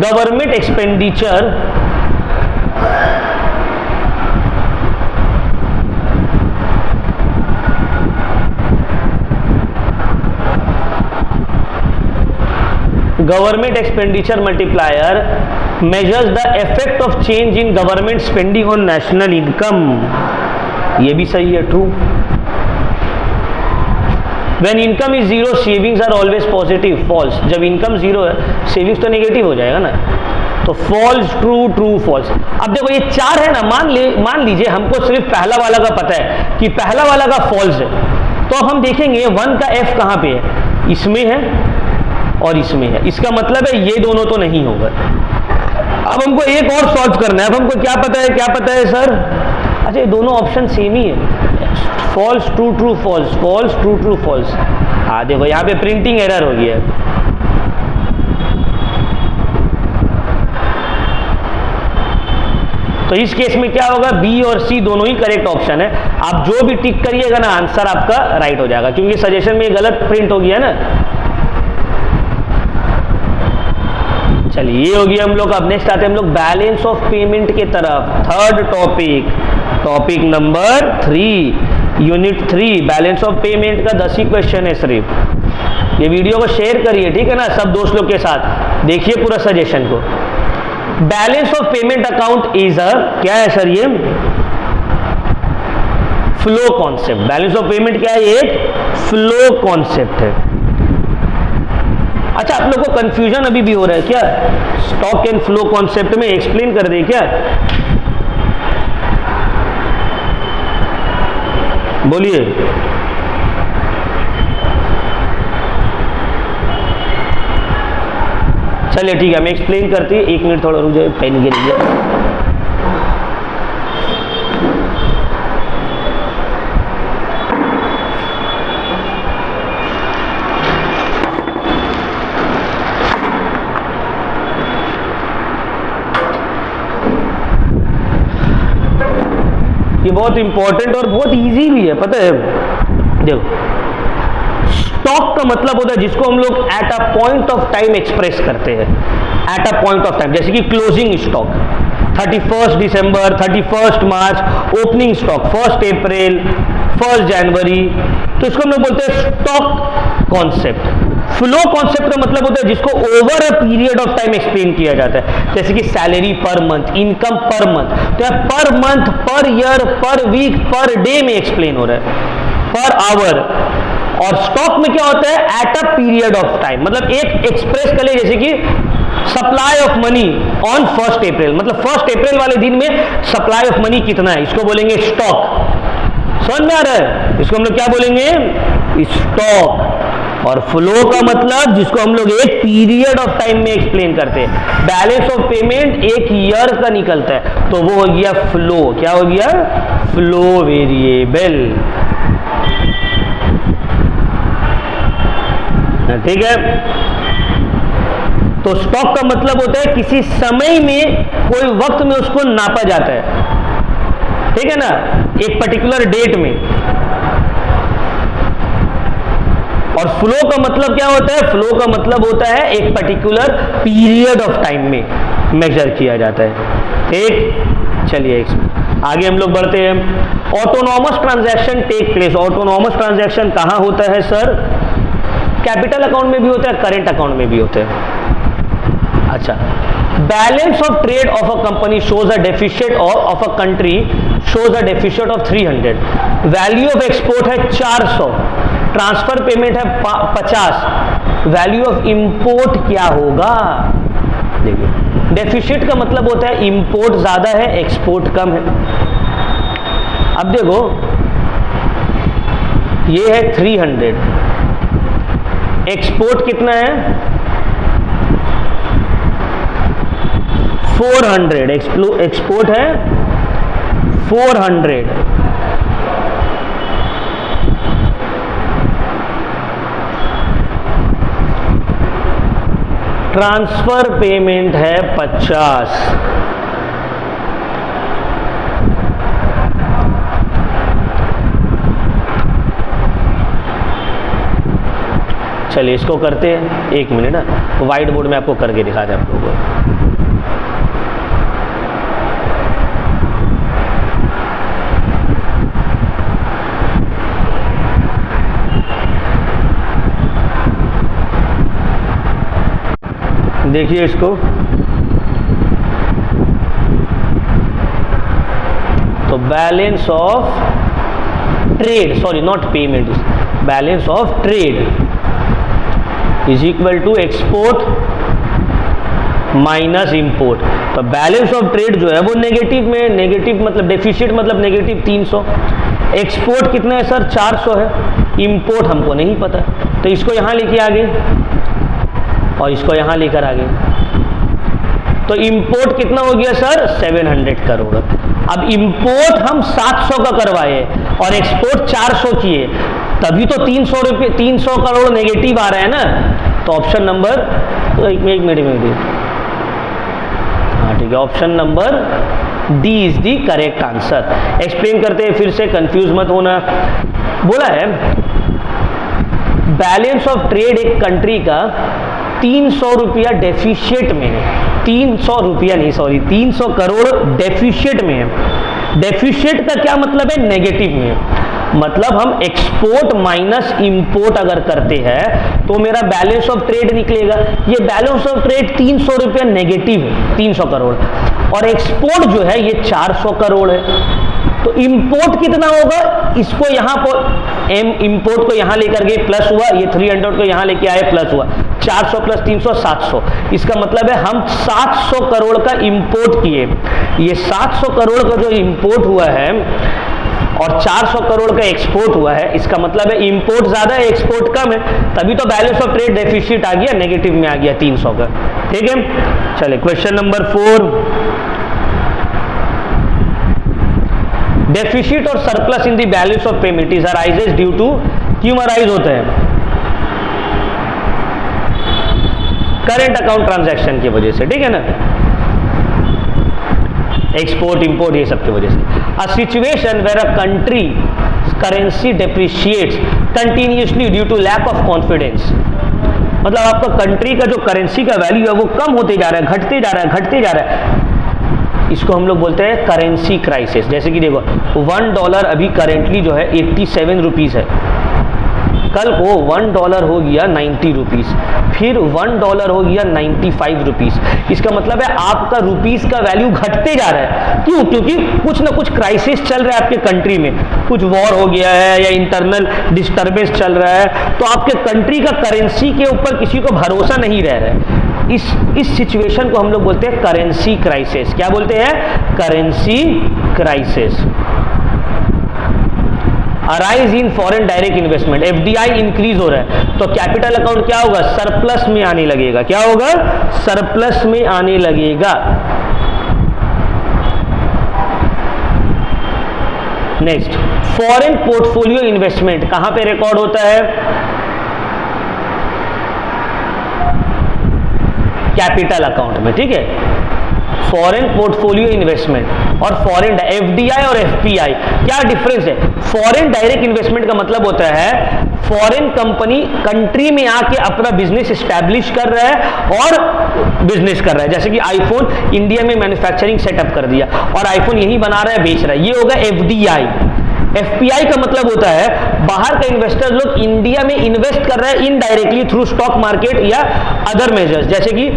Government expenditure government expenditure multiplier measures the effect of change in government spending on national income। ये भी सही है, true। when income is zero savings are always positive। false, जब income zero है savings तो negative हो जाएगा ना, तो false, true, true, false। अब देखो ये 4 है ना, मान लीजिए हमको सिर्फ पहला वाला का पता है कि पहला वाला का false है, तो अब हम देखेंगे 1 का F कहाँ पे है, इसमें है और इसमें है, इसका मतलब है ये दोनों तो नहीं होगा। अब हमको एक और सॉल्व करना है। अब हमको क्या पता है, क्या पता है सर? अच्छा ये दोनों ऑप्शन सेम ही है, false true true false, false true true false. हाँ देखो यहाँ पे प्रिंटिंग एरर हो गया है। तो इस केस में क्या होगा, बी और सी दोनों ही करेक्ट ऑप्शन है। आप जो भी टिक करिएगा ना आंसर आपका राइट हो जाएगा, क्योंकि सजेशन में ये गलत प्रिंट हो गया ना। चलिए ये हो गया हम लोग। अब नेक्स्ट आते हैं हम लोग बैलेंस ऑफ पेमेंट के तरफ। Third topic, topic number 3, unit 3, balance of payment का 10 ही क्वेश्चन है सिर्फ। ये वीडियो को शेयर करिए, ठीक है ना, सब दोस्त लोग के साथ, देखिए पूरा सजेशन को। Balance of payment account is a, क्या है सर ये, flow concept. Balance of payment क्या है, एक फ्लो कॉन्सेप्ट है। अच्छा आप लोग को कंफ्यूजन अभी भी हो रहा है क्या, स्टॉक एंड फ्लो कॉन्सेप्ट में एक्सप्लेन कर दे क्या? बोलिए। चलिए ठीक है, मैं एक्सप्लेन करती है, 1 मिनट थोड़ा रुक जाए, पेन गिर गया। ये बहुत इंपॉर्टेंट और बहुत इजी भी है, पता है। देखो स्टॉक का मतलब होता है जिसको हम लोग at a point of time express करते हैं, at a point of time. जैसे कि क्लोजिंग स्टॉक 31 दिसंबर, 31 मार्च, ओपनिंग स्टॉक 1 अप्रैल, 1 जनवरी, तो इसको हम लोग बोलते हैं स्टॉक कॉन्सेप्ट। फ्लो कॉन्सेप्ट का मतलब होता है जिसको over a period of time explain किया जाता है, जैसे कि salary per month, income per month, तो पर मंथ, पर ईयर, पर वीक, पर डे में एक्सप्लेन हो रहा है, पर आवर। और स्टॉक में क्या होता है, at a period of time, मतलब एक एक्सप्रेस कर ले, जैसे कि सप्लाई ऑफ मनी ऑन 1 अप्रैल, मतलब 1 अप्रैल वाले दिन में सप्लाई ऑफ मनी कितना है, इसको बोलेंगे स्टॉक। समझ में आ रहा है? इसको हम लोग क्या बोलेंगे? स्टॉक। और फ्लो का मतलब जिसको हम लोग एक पीरियड ऑफ टाइम में एक्सप्लेन करते हैं, बैलेंस ऑफ पेमेंट एक ईयर का निकलता है, तो वो हो गया फ्लो। क्या हो गया? Flow variable. ठीक है। तो स्टॉक का मतलब होता है किसी समय में, कोई वक्त में उसको नापा जाता है, ठीक है ना, एक पर्टिकुलर डेट में। और फ्लो का मतलब क्या होता है? फ्लो का मतलब होता है एक पर्टिकुलर पीरियड ऑफ टाइम में मेजर किया जाता है। ठीक, चलिए आगे हम लोग बढ़ते हैं। Autonomous transaction take place. Autonomous transaction कहां होता है सर? कैपिटल अकाउंट में भी होता है, करेंट अकाउंट में भी होता है। अच्छा, balance of trade of a company shows a deficit of a country shows a deficit of 300। Value of export है 400, ट्रांसफर पेमेंट है 50, वैल्यू ऑफ इंपोर्ट क्या होगा? देखिए, डेफिशिएट का मतलब होता है इंपोर्ट ज्यादा है, एक्सपोर्ट कम है। अब देखो, ये है 300, एक्सपोर्ट कितना है? 400, एक्सपोर्ट है 400। ट्रांसफर पेमेंट है 50। चलिए इसको करते हैं, 1 मिनट ना, व्हाइट बोर्ड में आपको करके दिखाते हैं आप लोगों को। देखिए इसको, तो balance of trade, sorry not payment, balance of trade is equal to export minus import. तो बैलेंस ऑफ ट्रेड जो है वो नेगेटिव में, नेगेटिव मतलब डेफिशिएट मतलब नेगेटिव 300। एक्सपोर्ट कितना है सर? 400 है। इंपोर्ट हमको नहीं पता, तो इसको यहां लेके आ गए और इसको यहां लेकर आ गए। तो इंपोर्ट कितना हो गया सर? 700 करोड़। अब इंपोर्ट हम 700 का करवाए और एक्सपोर्ट 400 किए, तभी तो 300 करोड़ नेगेटिव आ रहा है ना। तो ऑप्शन नंबर, तो एक मिनट, हाँ ठीक है, option number D is the correct answer. Explain करते हैं फिर से, कंफ्यूज मत होना। बोला है बैलेंस ऑफ ट्रेड एक कंट्री का 300 रुपया डेफिशिएट में है, 300 रुपया नहीं, सॉरी 300 करोड़ डेफिशिएट में है। डेफिशिएट का क्या मतलब है? नेगेटिव में है। मतलब हम एक्सपोर्ट माइनस इंपोर्ट अगर करते हैं तो मेरा बैलेंस ऑफ ट्रेड निकलेगा। ये बैलेंस ऑफ ट्रेड 300 रुपया नेगेटिव है, 300 करोड़, और एक्सपोर्ट जो है ये 400 करोड़ है। तो इंपोर्ट कितना होगा? इसको यहां पर इंपोर्ट को यहां लेकर गए, प्लस हुआ, ये 300 को यहां लेके आए, प्लस हुआ, 400 प्लस 300 700। इसका मतलब है हम 700 करोड़ का इंपोर्ट किए। ये 700 करोड़ का जो इंपोर्ट हुआ है और 400 करोड़ का एक्सपोर्ट हुआ है, इसका मतलब है इंपोर्ट ज्यादा है, एक्सपोर्ट कम है, तभी तो बैलेंस ऑफ ट्रेड डेफिशिएट आ गया, नेगेटिव में आ गया 300 का। ठीक है, चलिए क्वेश्चन नंबर 4। डेफिशिएट और surplus in the balance of payment is arises due to, क्यों अराइज होता है? करेंट अकाउंट ट्रांजैक्शन की वजह से, ठीक है ना, एक्सपोर्ट इंपोर्ट ये सब की वजह से। A situation where a country currency depreciates continuously due to lack of confidence, मतलब आपका कंट्री का जो करेंसी का वैल्यू है वो कम होते जा रहा है, घटते जा रहा है, घटते जा रहा है, इसको हम लोग बोलते हैं करेंसी क्राइसिस। जैसे कि देखो $1 अभी करेंटली जो है 87 रुपीज़ है, कल को $1 हो गया 90 रुपीज़, फिर $1 हो गया 95 रुपीज़। इसका मतलब है आपका रुपीज़ का वैल्यू घटते जा रहा है। क्यों? क्योंकि कुछ ना कुछ क्राइसिस चल रहा है आपके कंट्री में, कुछ वॉर हो गया है या इंटरनल डिस्टर्बेंस चल रहा है, तो आपके कंट्री का करेंसी के ऊपर किसी को भरोसा नहीं रह रहा है। इस सिचुएशन को हम लोग बोलते हैं करेंसी क्राइसिस। क्या बोलते हैं? Currency crisis. Arise in foreign direct investment, FDI increase हो रहा है तो कैपिटल अकाउंट क्या होगा? सरप्लस में आने लगेगा। क्या होगा? सरप्लस में आने लगेगा। नेक्स्ट, फॉरेन पोर्टफोलियो इन्वेस्टमेंट कहां पे रिकॉर्ड होता है? कैपिटल अकाउंट में। ठीक है, फॉरेन पोर्टफोलियो इन्वेस्टमेंट और फॉरेन एफडीआई और एफपीआई, क्या डिफरेंस है? फॉरेन डायरेक्ट इन्वेस्टमेंट का मतलब होता है फॉरेन कंपनी कंट्री में आके अपना बिजनेस एस्टैब्लिश कर रहा है और बिजनेस कर रहा है, जैसे कि आईफोन इंडिया में मैन्युफैक्चरिंग सेटअप कर दिया और आईफोन यही बना रहा है, बेच रहा है, ये होगा एफडीआई। एफपीआई का मतलब होता है बाहर का इन्वेस्टर लोग इंडिया में इन्वेस्ट कर रहा है इनडायरेक्टली थ्रू स्टॉक मार्केट या अदर मेजर्स, जैसे कि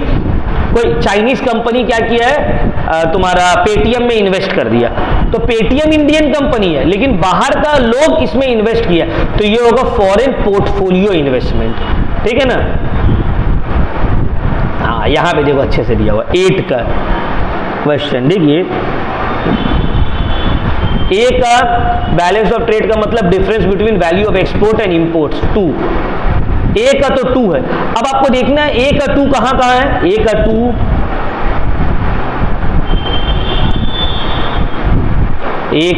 कोई चाइनीज कंपनी क्या किया है, तुम्हारा पेटीएम में इन्वेस्ट कर दिया, तो पेटीएम इंडियन कंपनी है लेकिन बाहर का लोग इसमें इन्वेस्ट किया, तो ये होगा फॉरेन पोर्टफोलियो इन्वेस्टमेंट। ठीक है ना? हाँ, यहां पे देखो अच्छे से दिया हुआ 8 का क्वेश्चन। देखिए, ए का बैलेंस ऑफ ट्रेड का मतलब difference between value of export and imports 2। ए का तो 2 है। अब आपको देखना है ए का 2 कहां है? ए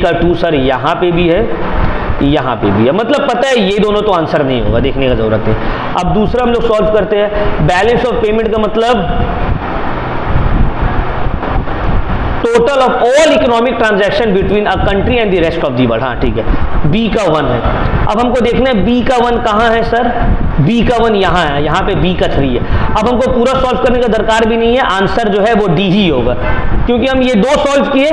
का 2 सर यहां पे भी है, यहां पे भी है, मतलब पता है ये दोनों तो आंसर नहीं होगा, देखने का जरूरत है। अब दूसरा हम लोग सॉल्व करते हैं। बैलेंस ऑफ पेमेंट का मतलब total of all economic transaction between a country and the rest of the world. हाँ ठीक है, बी का 1 है। अब हमको देखना है बी का 1 कहां है सर? बी का 1 यहां है, यहां पे बी का 3 है। अब हमको पूरा सॉल्व करने का दरकार भी नहीं है, आंसर जो है वो डी ही होगा, क्योंकि हम ये 2 सॉल्व किए,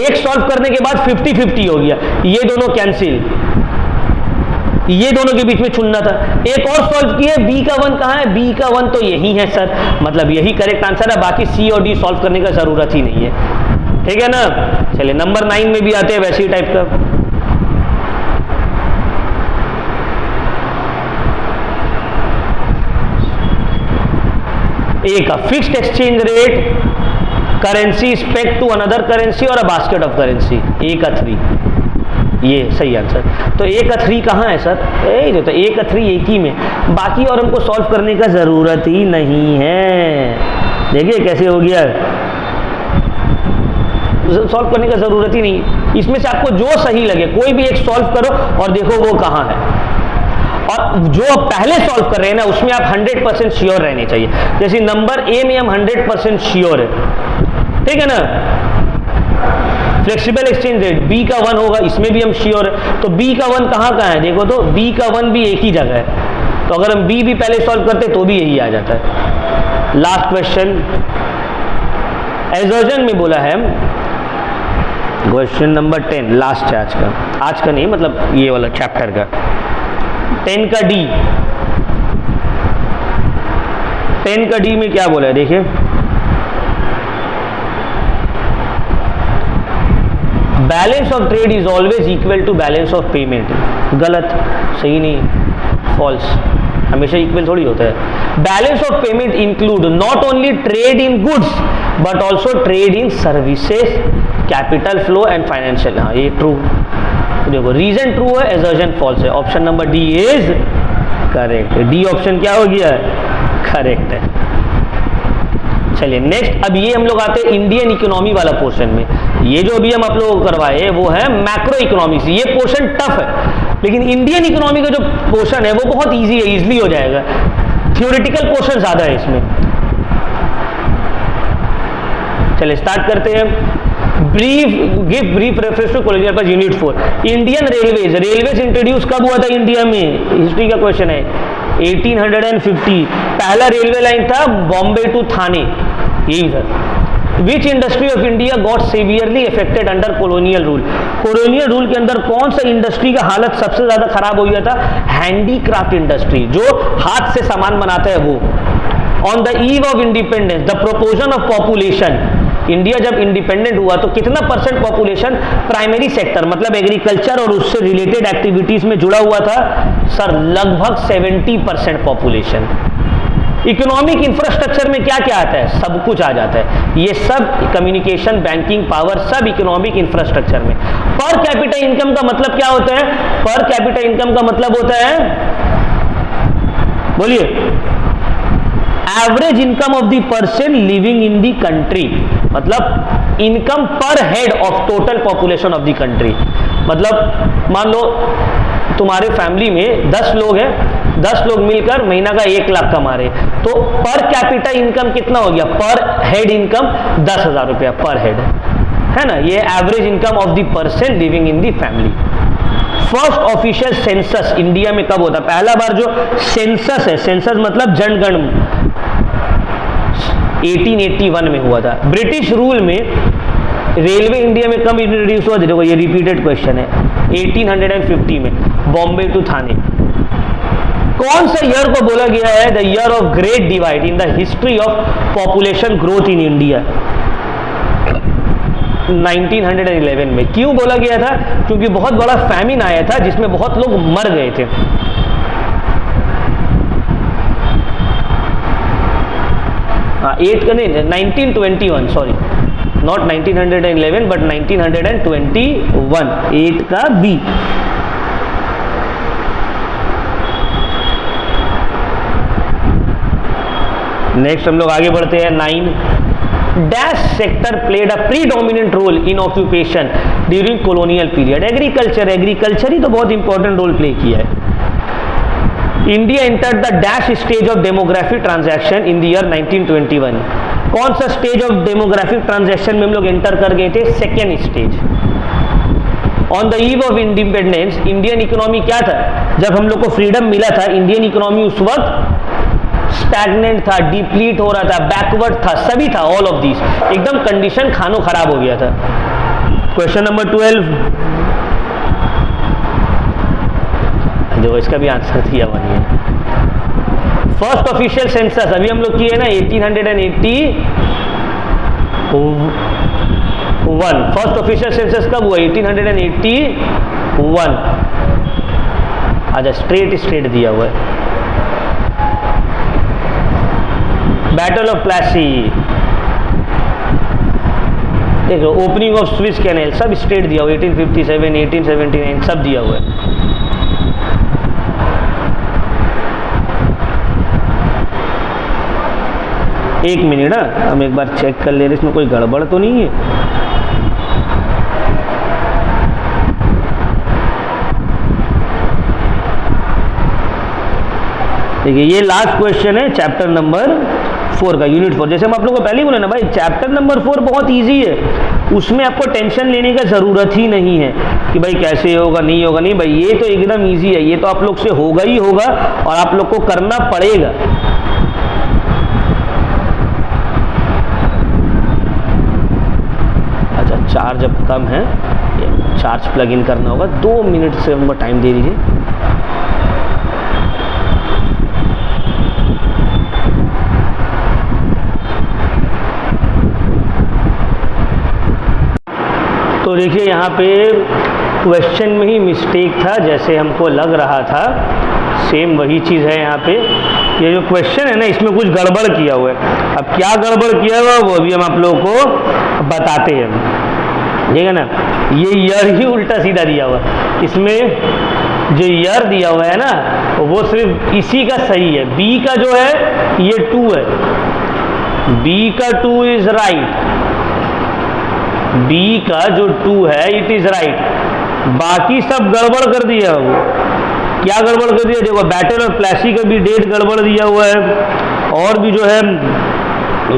एक सॉल्व करने के बाद 50-50 हो गया, ये दोनों कैंसिल, ये दोनों के बीच में चुनना था। एक और सॉल्व किए, बी का 1 कहां है? बी का 1 तो यही है सर, मतलब यही करेक्ट आंसर है, बाकी सी और डी सॉल्व करने का जरूरत ही नहीं है। ठीक है ना? चलिए नंबर 9 में भी आते हैं वैसे ही टाइप का। ए का fixed exchange rate currency respect to another currency और a basket of currency. A का 3, ये सही आंसर। तो ए का 3 कहां है सर? जो तो ए का 3 एक ही में, बाकी और हमको सॉल्व करने का जरूरत ही नहीं है। देखिए कैसे हो गया, सॉल्व करने का जरूरत ही नहीं। इसमें से आपको जो सही लगे कोई भी एक सॉल्व करो और देखो वो कहां है, और जो आप पहले सॉल्व कर रहे हैं ना उसमें आप 100% श्योर रहने चाहिए। जैसे नंबर ए में हम 100% श्योर है, ठीक है ना? फ्लेक्सिबल एक्सचेंज रेट बी का 1 होगा, इसमें भी हम श्योर है। तो बी का 1 कहां है? देखो तो बी का 1 भी एक ही जगह है, तो अगर हम बी भी पहले सॉल्व करते तो भी यही आ जाता है। लास्ट क्वेश्चन एजर्जन में बोला है, क्वेश्चन नंबर 10 लास्ट है आज का नहीं, मतलब ये वाला चैप्टर का 10 का डी। 10 का डी में क्या बोला है देखिए, balance of trade is always equal to balance of payment. गलत, सही नहीं, फॉल्स, हमेशा इक्वल थोड़ी होता है। Balance of payment include not only trade in goods but also trade in services, capital flow and financial. हाँ ये ट्रू, देखो रीजन ट्रू है, एजर्जन फॉल्स है। Option number D is correct. D option क्या हो गया? करेक्ट है। चलिए नेक्स्ट, अब ये हम लोग आते हैं इंडियन इकोनॉमी वाला पोर्शन में। ये जो अभी हम आप लोगों को करवाए वो है मैक्रो इकोनॉमिक्स। ये पोर्शन टफ है, लेकिन इंडियन इकोनॉमी का जो पोर्शन है वो बहुत इजी है, इजीली हो जाएगा। थ्योरेटिकल पोर्शन ज्यादा है इसमें। चलिए स्टार्ट करते हैं। Give brief reference to colonial पर यूनिट 4। इंडियन रेलवेज इंट्रोड्यूस कब हुआ था इंडिया में? हिस्ट्री का क्वेश्चन है। 1850 पहला रेलवे लाइन था बॉम्बे टू थाने, यही था। विच industry of India got severely affected under colonial rule? Colonial rule के अंदर कौन सा इंडस्ट्री का हालत सबसे ज्यादा खराब हो गया था? हैंडीक्राफ्ट इंडस्ट्री, जो हाथ से सामान बनाता है वो। On the eve of independence the proportion of population, India जब इंडिपेंडेंट हुआ तो कितना % पॉपुलेशन प्राइमरी सेक्टर मतलब एग्रीकल्चर और उससे रिलेटेड एक्टिविटीज में जुड़ा हुआ था? सर लगभग 70% पॉपुलेशन। इकोनॉमिक इंफ्रास्ट्रक्चर में क्या क्या आता है? सब कुछ आ जाता है, ये सब कम्युनिकेशन, बैंकिंग पावर, सब इकोनॉमिक इंफ्रास्ट्रक्चर में। पर कैपिटा इनकम का मतलब क्या होता है? पर कैपिटा इनकम का मतलब होता है, बोलिए, average income of the person living in the country, मतलब इनकम पर head of total population of the country. मतलब मान लो तुम्हारे फैमिली में 10 लोग हैं, 10 लोग मिलकर महीना का 1 लाख कमा रहे, तो पर कैपिटा इनकम कितना हो गया? पर हेड इनकम 10,000 रुपया पर हेड, है ना। ये average income of the person living in the family. First official census India में कब होता? पहला बार जो सेंसस है, सेंसस मतलब जनगण, 1881 में हुआ था। ब्रिटिश रूल में रेलवे इंडिया में कब इंट्रोड्यूस हुआ? देखो ये रिपीटेड क्वेश्चन है, 1850 में, बॉम्बे टू थाने। कौन सा ईयर को बोला गया है the year of great divide in the history of population growth in India? 1911 में। क्यों बोला गया था? क्योंकि बहुत बड़ा फैमिन आया था जिसमें बहुत लोग मर गए थे। हाँ, 8 का नहीं, 1921, सॉरी, नॉट 1911 बट 1921, 8 का बी। नेक्स्ट हम लोग आगे बढ़ते हैं। 9, dash sector played a predominant role in occupation during colonial period? Agriculture. Agriculture ही तो बहुत इंपॉर्टेंट रोल प्ले किया है। India entered the dash stage of demographic transaction in the year 1921? कौन सा स्टेज ऑफ डेमोग्राफिक ट्रांजैक्शन में हम लोग एंटर कर गए थे? Second stage. On the eve of independence Indian economy क्या था? जब हम लोग को फ्रीडम मिला था, इंडियन इकोनॉमी उस वक्त स्टैग्नेंट था, डिप्लीट हो रहा था, बैकवर्ड था, सभी था, ऑल ऑफ दिस, एकदम कंडीशन खानो खराब हो गया था। क्वेश्चन नंबर 12, जो इसका भी आंसर दिया बनिए। फर्स्ट ऑफिशियल सेंसस अभी हम लोग किए ना 1881। फर्स्ट ऑफिशियल सेंसस कब हुआ? 1881। अच्छा, स्ट्रेट दिया हुआ है। बैटल ऑफ प्लासी, देखो, ओपनिंग ऑफ स्विस कैनेल, सब स्टेट दिया हुआ, 1857, 1879, सब दिया हुआ है। एक मिनट, हम एक बार चेक कर ले रहे इसमें कोई गड़बड़ तो नहीं है। देखिए ये लास्ट क्वेश्चन है चैप्टर नंबर 4 का, यूनिट 4। जैसे हम आप लोगों को पहले ही बोले ना भाई, चैप्टर नंबर 4 बहुत इजी है, उसमें आपको टेंशन लेने का ज़रूरत ही नहीं है कि भाई कैसे होगा, नहीं होगा। नहीं भाई, ये तो एकदम इजी है, ये तो आप लोग से होगा ही होगा और आप लोग को करना पड़ेगा। अच्छा, चार्ज अब कम है, चार्ज प्लग इन करना होगा, 2 मिनट से हमको टाइम दे दीजिए। तो देखिए यहाँ पे क्वेश्चन में ही मिस्टेक था, जैसे हमको लग रहा था, सेम वही चीज़ है यहाँ पे। ये जो क्वेश्चन है ना, इसमें कुछ गड़बड़ किया हुआ है। अब क्या गड़बड़ किया हुआ वो भी हम आप लोगों को बताते हैं, ठीक है ना। ये ईयर ही उल्टा सीधा दिया हुआ है, इसमें जो ईयर दिया हुआ है ना वो सिर्फ इसी का सही है। बी का जो है ये 2 है, बी का 2 इज राइट, बी का जो 2 है इट इज राइट। बाकी सब गड़बड़ कर दिया। वो क्या गड़बड़ कर दिया? देखो, बैटल ऑफ प्लासी का भी डेट गड़बड़ दिया हुआ है और भी जो है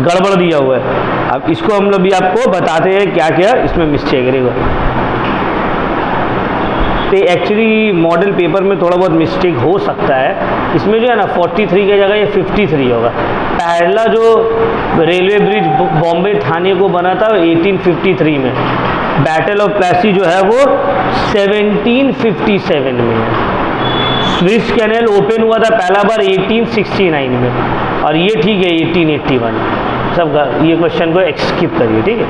गड़बड़ दिया हुआ है। अब इसको हम लोग भी आपको बताते हैं क्या क्या इसमें मिस्टेक रहेगा। तो एक्चुअली मॉडल पेपर में थोड़ा बहुत मिस्टेक हो सकता है। इसमें जो है ना 43 की जगह ये 53 होगा। पहला जो रेलवे ब्रिज बॉम्बे थाने को बना था 1853 में, बैटल ऑफ प्लासी जो है वो 1757 में है। स्विस कैनेल ओपन हुआ था पहला बार 1869 में, और ये ठीक है 1881। सब ये क्वेश्चन को स्किप करिए, ठीक है।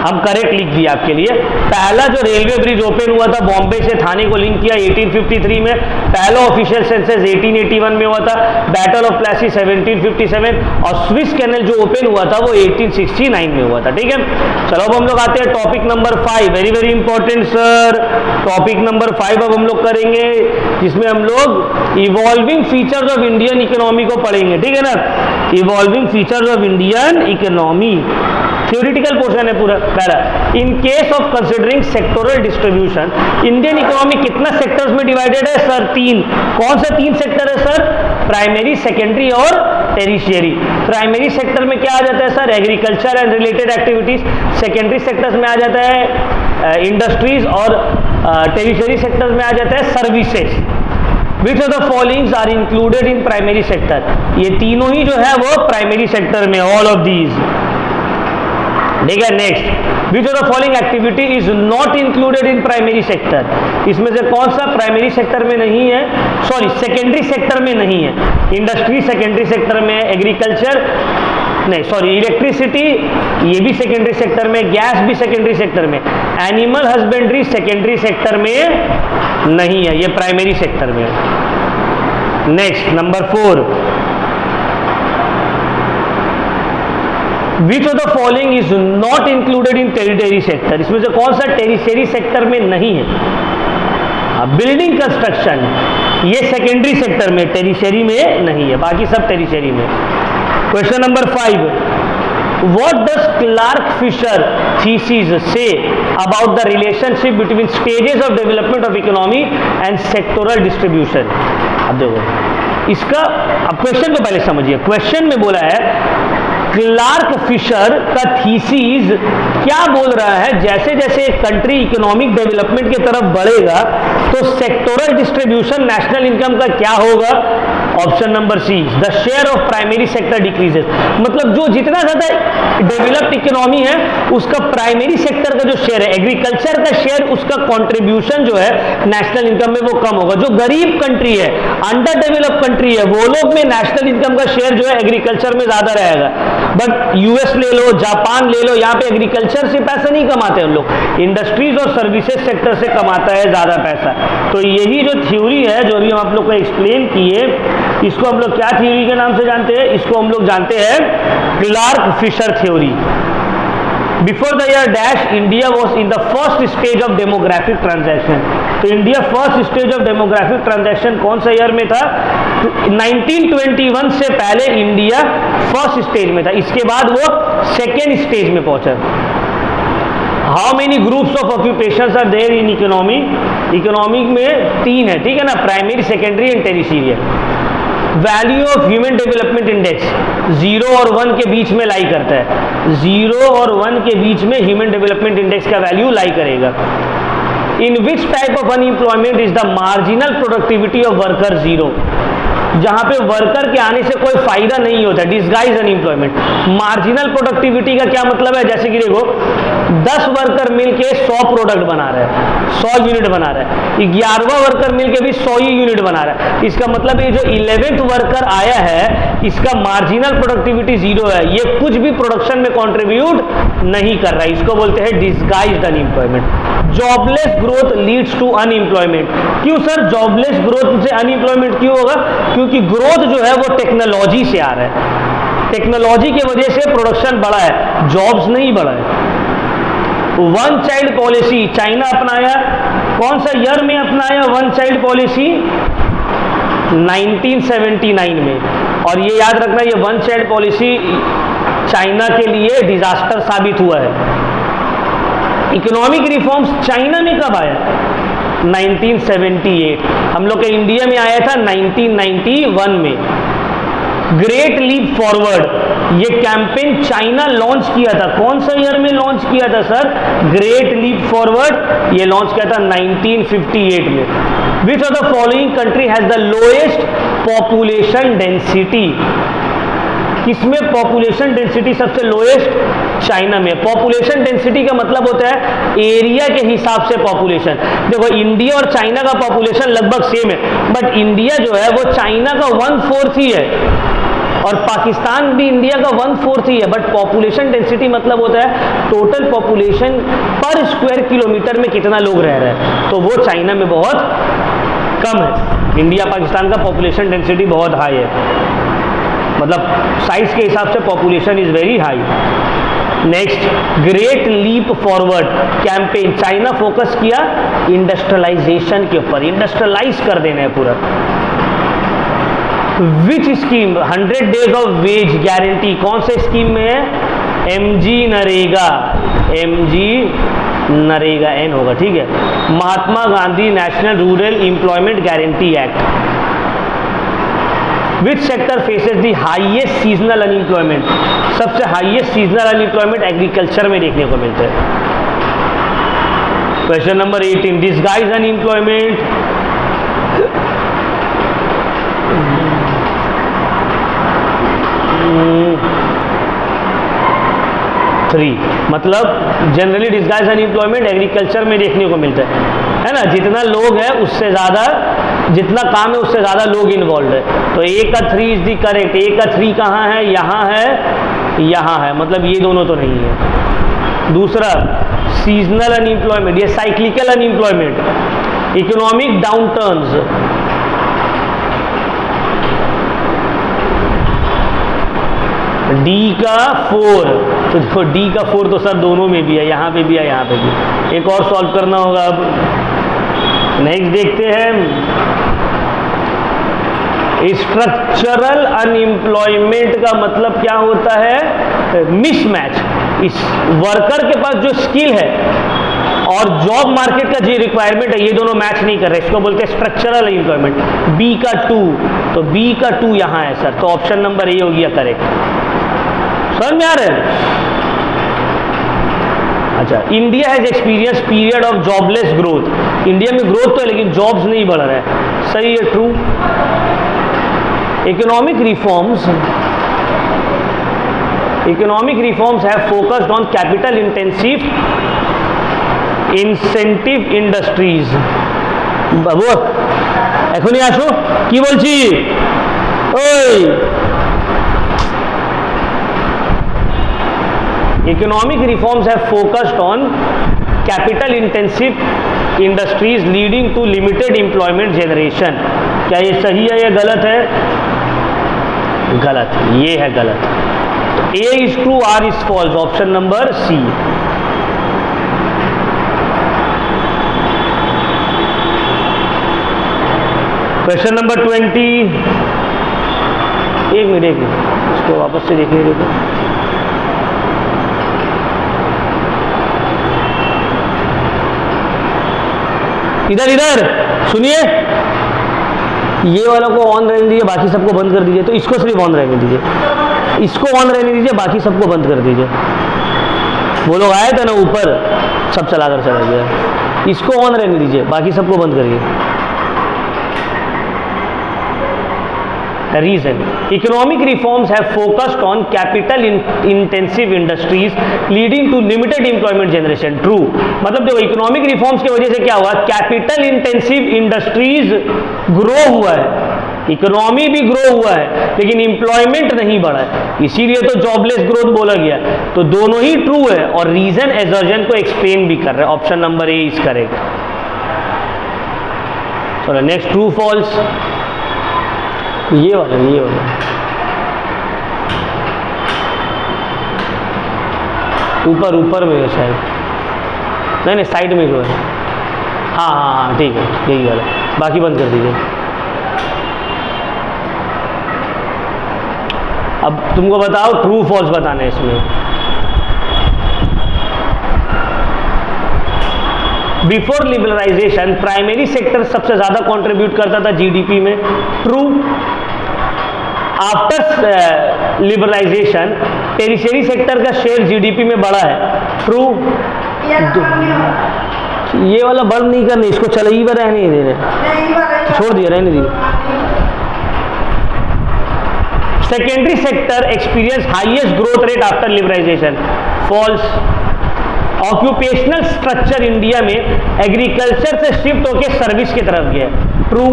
हम करेक्ट लिख दिया आपके लिए। पहला जो रेलवे ब्रिज ओपन हुआ था बॉम्बे से थाने को लिंक किया 1853 में, पहला ऑफिशियल सेंसस 1881 में हुआ था, बैटल ऑफ प्लेसी 1757 और स्विस कैनल जो ओपन हुआ था वो 1869 में हुआ था। ठीक है, चलो अब हम लोग आते हैं topic number 5, very very important sir. Topic number 5 अब हम लोग करेंगे जिसमें हम लोग evolving features of Indian economy को पढ़ेंगे। ठीक है ना, evolving features of Indian economy, theoretical portion है पूरा। पहला, in case of considering sectoral distribution, Indian economy कितना सेक्टर्स में डिवाइडेड है सर? 3। कौन से 3 सेक्टर है सर? प्राइमरी, सेकेंडरी और टेरिशियरी। प्राइमरी सेक्टर में क्या आ जाता है sir? Agriculture and related activities. Secondary sectors में आ जाता है इंडस्ट्रीज और टेरिशियरी सेक्टर्स में आ जाता है services. Which of the followings are included in primary sector? ये तीनों ही जो है वो प्राइमरी सेक्टर में, ऑल ऑफ दीज। ठीक है, next, which of the following activity is not included in primary sector? इसमें से कौन सा प्राइमरी सेक्टर में नहीं है, सॉरी सेकेंडरी सेक्टर में नहीं है? इंडस्ट्री सेकेंडरी सेक्टर में, एग्रीकल्चर नहीं, सॉरी इलेक्ट्रिसिटी ये भी सेकेंडरी सेक्टर में, गैस भी सेकेंडरी सेक्टर में, एनिमल हस्बेंड्री सेकेंडरी सेक्टर में नहीं है, ये प्राइमरी सेक्टर में है। Next, number 4, which of the following is not included in territory sector? इसमें से कौन सा टेरिटरी सेक्टर में नहीं है? बिल्डिंग कंस्ट्रक्शन ये सेकेंडरी सेक्टर में, टेरिटरी में नहीं है, बाकी सब टेरिटरी में। Question number 5, what does Clark-Fisher thesis say about the relationship between stages of development of economy and sectoral distribution? अब देखो इसका, अब क्वेश्चन को पहले समझिए। क्वेश्चन में बोला है क्लार्क फिशर का थीसिस क्या बोल रहा है, जैसे जैसे एक कंट्री इकोनॉमिक डेवलपमेंट की तरफ बढ़ेगा तो सेक्टोरल डिस्ट्रीब्यूशन नेशनल इनकम का क्या होगा? Option number C, the share of primary sector decreases. मतलब जो जितना ज्यादा डेवलप्ड इकोनॉमी है उसका प्राइमरी सेक्टर का जो शेयर है, एग्रीकल्चर का शेयर, उसका कंट्रीब्यूशन जो है नेशनल इनकम में वो कम होगा। जो गरीब कंट्री है, अंडर डेवलप्ड कंट्री है, वो लोग में नेशनल इनकम का शेयर जो है एग्रीकल्चर में ज्यादा रहेगा। बट यूएस ले लो, जापान ले लो, यहाँ पे एग्रीकल्चर से पैसा नहीं कमाते हम लोग, इंडस्ट्रीज और सर्विसेज सेक्टर से कमाता है ज्यादा पैसा। तो यही जो थ्योरी है जो अभी हम आप लोग को एक्सप्लेन किए, इसको हम लोग क्या थ्योरी के नाम से जानते हैं? इसको हम लोग जानते हैं Clark Fisher theory. Before the year dash India was in the first stage of demographic transaction. तो India first stage of demographic transaction कौन सा ईयर में था? 1921 से पहले इंडिया फर्स्ट स्टेज में था, इसके बाद वो सेकेंड स्टेज में पहुंचा। How many groups of occupations are there in economy? Economic में 3 है, ठीक है ना, primary, secondary and tertiary. Value of human development index 0 और 1 के बीच में लाई करता है, 0 और 1 के बीच में ह्यूमन डेवलपमेंट इंडेक्स का वैल्यू लाई करेगा। In which type of unemployment is the marginal productivity of worker 0? जहां पे वर्कर के आने से कोई फायदा नहीं होता, डिस्गाइज अनएम्प्लॉयमेंट। मार्जिनल प्रोडक्टिविटी का क्या मतलब है? जैसे कि देखो 10 वर्कर मिलके 100 प्रोडक्ट बना रहे हैं, 100 यूनिट बना रहे हैं, 11वां वर्कर मिलके भी 100 ही यूनिट बना रहा है। इसका मतलब ये जो 11th वर्कर आया है इसका मार्जिनल प्रोडक्टिविटी 0 है, ये कुछ भी प्रोडक्शन में कॉन्ट्रीब्यूट नहीं कर रहा है, इसको बोलते हैं disguised unemployment. Jobless growth leads to unemployment. क्यों सर जॉबलेस ग्रोथ से अनएम्प्लॉयमेंट क्यों होगा? क्योंकि ग्रोथ जो है वो टेक्नोलॉजी से आ रहा है, टेक्नोलॉजी की वजह से प्रोडक्शन बढ़ा है, जॉब्स नहीं बढ़ा है। वन चाइल्ड पॉलिसी चाइना अपनाया, कौन सा ईयर में अपनाया वन चाइल्ड पॉलिसी? 1979 में। और ये याद रखना ये वन चाइल्ड पॉलिसी चाइना के लिए डिजास्टर साबित हुआ है। इकोनॉमिक रिफॉर्म्स चाइना में कब आया? 1978। हम लोग के इंडिया में आया था 1991 में। ग्रेट लीप फॉरवर्ड ये कैंपेन चाइना लॉन्च किया था, कौन सा ईयर में लॉन्च किया था सर? ग्रेट लीप फॉरवर्ड ये लॉन्च किया था 1958 में। विच of the following country has the lowest population density? किसमें पॉपुलेशन डेंसिटी सबसे लोएस्ट? चाइना में। पॉपुलेशन डेंसिटी का मतलब होता है एरिया के हिसाब से पॉपुलेशन। देखो इंडिया और चाइना का पॉपुलेशन लगभग सेम है, बट इंडिया जो है वो चाइना का 1/4 ही है, और पाकिस्तान भी इंडिया का 1/4 ही है, बट पॉपुलेशन डेंसिटी मतलब होता है टोटल पॉपुलेशन पर स्क्वायर किलोमीटर में कितना लोग रह रहे हैं, तो वो चाइना में बहुत कम है। इंडिया पाकिस्तान का पॉपुलेशन डेंसिटी बहुत हाई है, मतलब साइज के हिसाब से population is very high. Next, great leap forward campaign, China focus किया इंडस्ट्रियलाइजेशन के ऊपर, इंडस्ट्रियलाइज कर देना है पूरा। Which scheme 100 days of wage guarantee कौन से स्कीम में है? MG NREGA, MG NREGA N होगा, ठीक है। Mahatma Gandhi national rural employment guarantee act. Which sector faces the highest seasonal unemployment, सबसे हाईएस्ट सीजनल अनएम्प्लॉयमेंट एग्रीकल्चर में देखने को मिलता है। क्वेश्चन नंबर 18, डिस्गाइज अनएम्प्लॉयमेंट, मतलब जनरली डिस्गाइज अनएम्प्लॉयमेंट एग्रीकल्चर में देखने को मिलता है ना। जितना लोग है उससे ज़्यादा, जितना काम है उससे ज़्यादा लोग इन्वॉल्व है, तो A का 3 इज दी करेक्ट। A का 3 कहाँ है? यहाँ है, यहाँ है, मतलब ये दोनों तो नहीं है। दूसरा, सीजनल अनएम्प्लॉयमेंट, ये साइक्लिकल अनएम्प्लॉयमेंट, इकोनॉमिक डाउनटर्न्स, D का 4, तो देखो D का 4 तो सर दोनों में भी है, यहाँ पे भी है, यहाँ पे भी। एक और सॉल्व करना होगा। अब नेक्स्ट देखते हैं, स्ट्रक्चरल अनएम्प्लॉयमेंट का मतलब क्या होता है? मिसमैच, इस वर्कर के पास जो स्किल है और जॉब मार्केट का जो रिक्वायरमेंट है, ये दोनों मैच नहीं कर रहे, इसको बोलते हैं स्ट्रक्चरल अनएम्प्लॉयमेंट। B का 2, तो B का 2 यहाँ है सर, तो ऑप्शन नंबर A हो गया करेक्ट। समझ में आ रहा है? अच्छा, India has experience period of jobless growth, India में ग्रोथ तो है लेकिन जॉब्स नहीं बढ़ रहा है, सही है, true. Economic reforms have focused on capital intensive incentive industries. बाबू एखनी आसो, কি বলছি? ওই Economic reforms have focused on capital intensive industries leading to limited employment generation। क्या ये सही है या गलत है? गलत, ये है गलत। A is true, R is false, option number C। Question number 20, एक मिनट इसको वापस से देखिए, देखो इधर इधर सुनिए, ये वाला को ऑन रहने दीजिए, बाकी सबको बंद कर दीजिए। तो इसको सिर्फ ऑन रहने दीजिए, इसको ऑन रहने दीजिए, बाकी सबको बंद कर दीजिए। वो लोग आए थे ना ऊपर, सब चला कर चला गया। इसको ऑन रहने दीजिए, बाकी सबको बंद करिए। Reason, economic reforms have focused on capital intensive industries leading to limited employment generation. True, मतलब देखो इकोनॉमिक रिफॉर्म्स की वजह से क्या हुआ? कैपिटल इंटेंसिव इंडस्ट्रीज ग्रो हुआ है, इकोनॉमी भी ग्रो हुआ है, लेकिन एम्प्लॉयमेंट नहीं बढ़ा है, इसीलिए तो जॉबलेस ग्रोथ बोला गया। तो दोनों ही ट्रू है और रीजन एजर्जन को एक्सप्लेन भी कर रहे हैं। Option number A is correct. चलो नेक्स्ट, ट्रू फॉल्स, ये वाला ऊपर ऊपर में है शायद, नहीं साइड में जो है, हाँ ठीक है, यही वाला, बाकी बंद कर दीजिए। अब तुमको बताओ ट्रू फॉल्स बताना है इसमें। बिफोर लिबरलाइजेशन प्राइमरी सेक्टर सबसे ज्यादा कंट्रीब्यूट करता था जीडीपी में। True. After liberalisation tertiary sector का शेयर जीडीपी में बढ़ा है। ट्रू। ये वाला बंद नहीं करने, इसको चल ही रहने नहीं देने, छोड़ दिया, रहने दिए। Secondary sector experience highest growth rate after liberalisation. False. Occupational structure India में एग्रीकल्चर से शिफ्ट होकर सर्विस की तरफ गया। True.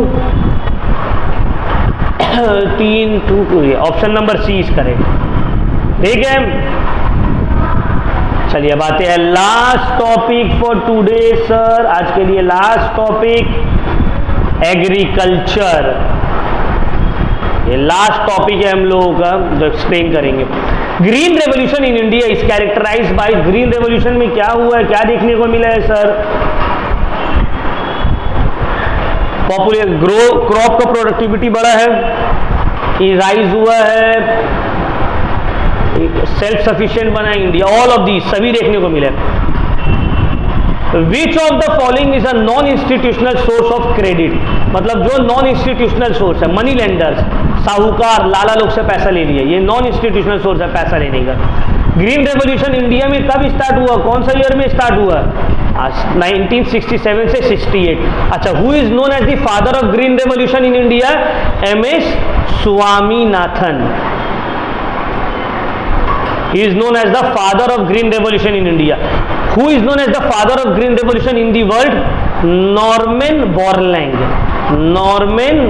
3 2 2, option number C is correct. ठीक है, चलिए अब आते हैं last topic for today sir. आज के लिए लास्ट टॉपिक एग्रीकल्चर। ये लास्ट टॉपिक है हम लोगों का जो एक्सप्लेन करेंगे। Green revolution in India is characterised by, green revolution में क्या हुआ है, क्या देखने को मिला है सर? पॉपुलर ग्रो, क्रॉप का प्रोडक्टिविटी बढ़ा है, राइज हुआ है, सेल्फ सफिशिएंट बना है इंडिया, ऑल ऑफ दीज सभी देखने को मिले। विच of the following is a non institutional source of credit, मतलब जो नॉन इंस्टीट्यूशनल सोर्स है, मनी लेंडर्स, साहूकार, लाला लोग से पैसा ले लिए, ये नॉन इंस्टीट्यूशनल सोर्स है पैसा लेने का। ग्रीन रेवोल्यूशन इंडिया में कब स्टार्ट हुआ, कौन सा ईयर में स्टार्ट हुआ? 1967 से 68। अच्छा, who is known as the father of green revolution in India? MS Swaminathan. He is known as the father of green revolution in India. Who is known as the father of green revolution in the world? Norman Borlaug. Norman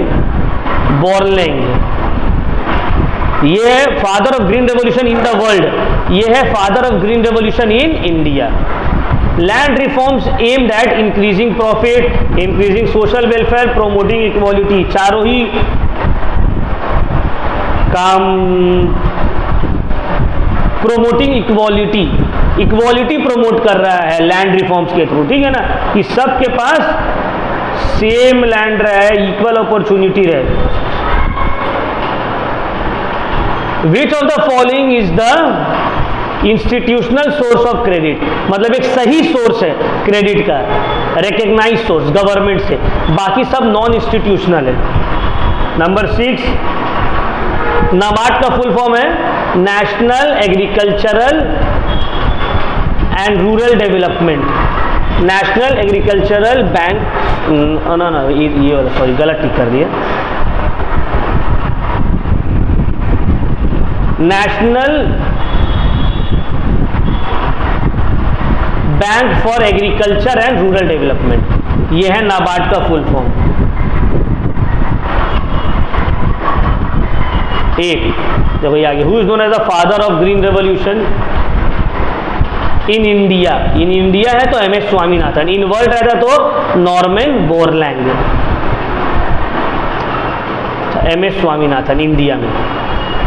Borlaug, ये है father of green revolution in the world, ये है father of green revolution in India. Land reforms aimed at increasing profit, increasing social welfare, promoting equality, चारों ही काम promoting equality, equality promote कर रहा है land reforms के थ्रू। ठीक है ना, कि सबके पास सेम लैंड रहे, इक्वल अपॉर्चुनिटी रहे। विच of the following is the institutional source of credit, मतलब एक सही सोर्स है क्रेडिट का, रिकग्नाइज सोर्स गवर्नमेंट से, बाकी सब नॉन इंस्टीट्यूशनल है। नंबर 6, नाबार्ड का फुल फॉर्म है national agricultural and rural development, national agricultural bank, ना ये वाला सॉरी गलत टिक कर दिया, national bank for agriculture and rural development, ये है नाबार्ड का फुल फॉर्म। ठीक, देखो ये आगे, who is known as the father of green revolution in India? In India है तो MS स्वामीनाथन, इन वर्ल्ड रहता तो Norman Borlaug. MS Swaminathan India में।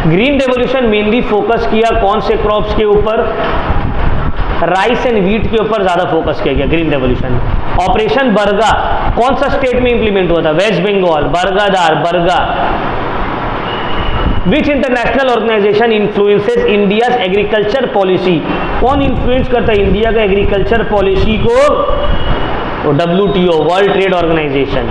ग्रीन रेवोल्यूशन मेनली फोकस किया कौन से क्रॉप्स के ऊपर? राइस एंड व्हीट के ऊपर ज्यादा फोकस किया गया ग्रीन रेवोल्यूशन में। ऑपरेशन बरगा कौन सा स्टेट में इंप्लीमेंट हुआ था? West Bengal, bargadar, Barga. Which international organisation influences India's agriculture policy, कौन इन्फ्लुएंस करता है इंडिया का एग्रीकल्चर पॉलिसी को? WTO, world trade organisation.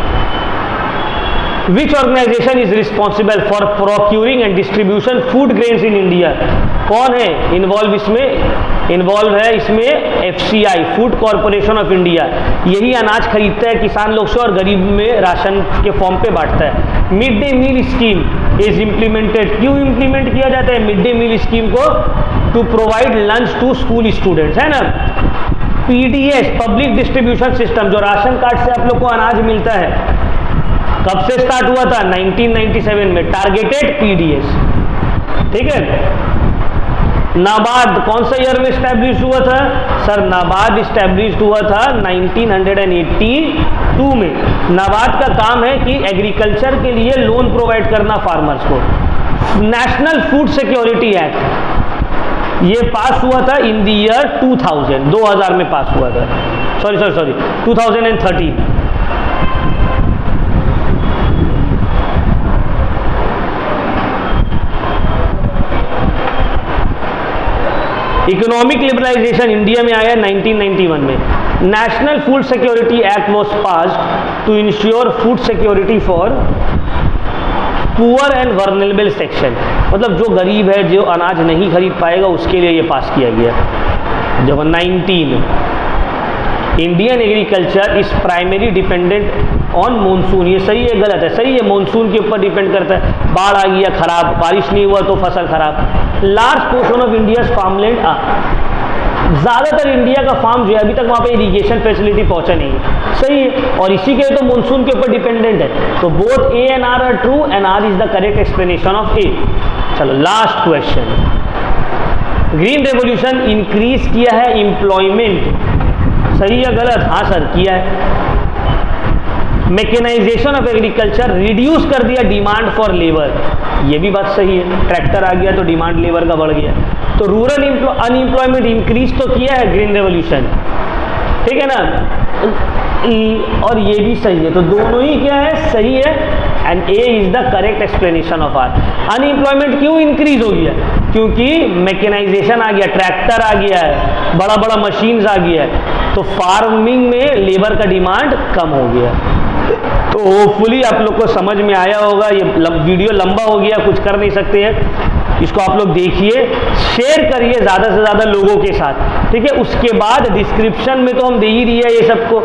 Which organisation is responsible for procuring and distribution food grains in India, कौन है इन्वॉल्व इसमें? इन्वॉल्व है इसमें FCI, food corporation of India. यही अनाज खरीदता है किसान लोग से और गरीब में राशन के फॉर्म पे बांटता है। Mid day meal scheme is implemented, क्यों इम्प्लीमेंट किया जाता है मिड डे मील स्कीम को? To provide lunch to school students, है ना। PDS, पब्लिक डिस्ट्रीब्यूशन सिस्टम, जो राशन कार्ड से आप लोग को अनाज मिलता है, कब से स्टार्ट हुआ था? 1997 में, टारगेटेड PDS। ठीक है। नाबार्ड कौन सा ईयर में स्टैब्लिश हुआ था? सर नाबार्ड स्टैब्लिश हुआ था 1982 में। नाबार्ड का काम है कि एग्रीकल्चर के लिए लोन प्रोवाइड करना फार्मर्स को। नेशनल फूड सिक्योरिटी एक्ट ये पास हुआ था इन द ईयर 2000, 2000 में पास हुआ था, सॉरी 2013। इकोनॉमिक लिबरलाइजेशन इंडिया में आया 1991 में। National food security act was passed to insure food security for poor and vulnerable section, मतलब जो गरीब है, जो अनाज नहीं खरीद पाएगा, उसके लिए ये पास किया गया। जब 19 Indian agriculture is primary dependent on monsoon, ये सही है गलत है? सही है, मानसून के ऊपर डिपेंड करता है। बाढ़ आ गया खराब, बारिश नहीं हुआ तो फसल खराब। Large portion of India's farmland ज़्यादातर इंडिया का फार्म जो है अभी तक वहाँ पे इरिगेशन फैसिलिटी पहुँचा नहीं है, सही है, और इसी के तो मानसून के ऊपर डिपेंडेंट है। तो both A and R are true and R is the correct explanation of A. चलो last question, green revolution increase किया है एम्प्लॉयमेंट, सही या गलत? हाँ सर, किया है। मैकेनाइजेशन ऑफ एग्रीकल्चर रिड्यूस कर दिया डिमांड फॉर लेबर, ये भी बात सही है, ट्रैक्टर आ गया तो डिमांड लेबर का बढ़ गया। तो रूरल अनएम्प्लॉयमेंट इंक्रीज तो किया है ग्रीन रेवोल्यूशन, ठीक है ना, और ये भी सही है, तो दोनों ही क्या है, सही है, and A is the correct explanation of R. Unemployment क्यों इंक्रीज हो गया? क्योंकि मैकेनाइजेशन आ गया, ट्रैक्टर आ गया है, बड़ा बड़ा मशीन्स आ गया है, तो फार्मिंग में लेबर का डिमांड कम हो गया। तो होपफुली आप लोग को समझ में आया होगा। ये वीडियो लंबा हो गया, कुछ कर नहीं सकते हैं, इसको आप लोग देखिए, शेयर करिए ज़्यादा से ज़्यादा लोगों के साथ, ठीक है। उसके बाद डिस्क्रिप्शन में तो हम दे ही दिया ये सबको,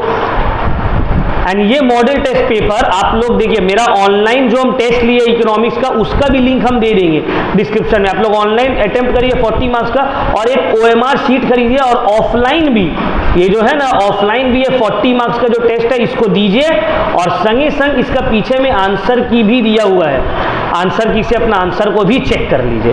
एंड ये मॉडल टेस्ट पेपर आप लोग देखिए, मेरा ऑनलाइन जो हम टेस्ट लिए इकोनॉमिक्स का, उसका भी लिंक हम दे देंगे डिस्क्रिप्शन में। आप लोग ऑनलाइन अटेम्प्ट करिए 40 मार्क्स का, और एक OMR शीट खरीदिए, और ऑफलाइन भी ये जो है ना, ऑफलाइन भी ये 40 मार्क्स का जो टेस्ट है इसको दीजिए, और संगे संग इसका पीछे में आंसर की भी दिया हुआ है, आंसर की से अपना आंसर को भी चेक कर लीजिए।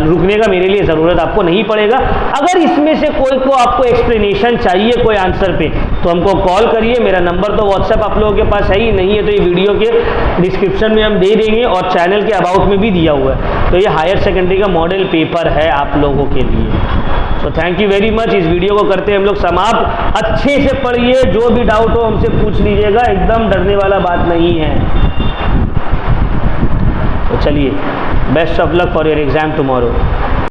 रुकने का मेरे लिए ज़रूरत आपको नहीं पड़ेगा। अगर इसमें से कोई को आपको एक्सप्लेनेशन चाहिए कोई आंसर पे, तो हमको कॉल करिए, मेरा नंबर तो व्हाट्सएप आप लोगों के पास है ही, नहीं है तो ये वीडियो के डिस्क्रिप्शन में हम दे देंगे, और चैनल के अबाउट में भी दिया हुआ है। तो ये हायर सेकेंडरी का मॉडल पेपर है आप लोगों के लिए। तो थैंक यू वेरी मच। इस वीडियो को करते हैं हम लोग समाप्त। अच्छे से पढ़िए, जो भी डाउट हो हमसे पूछ लीजिएगा, एकदम डरने वाला बात नहीं है। तो चलिए, best of luck for your exam tomorrow.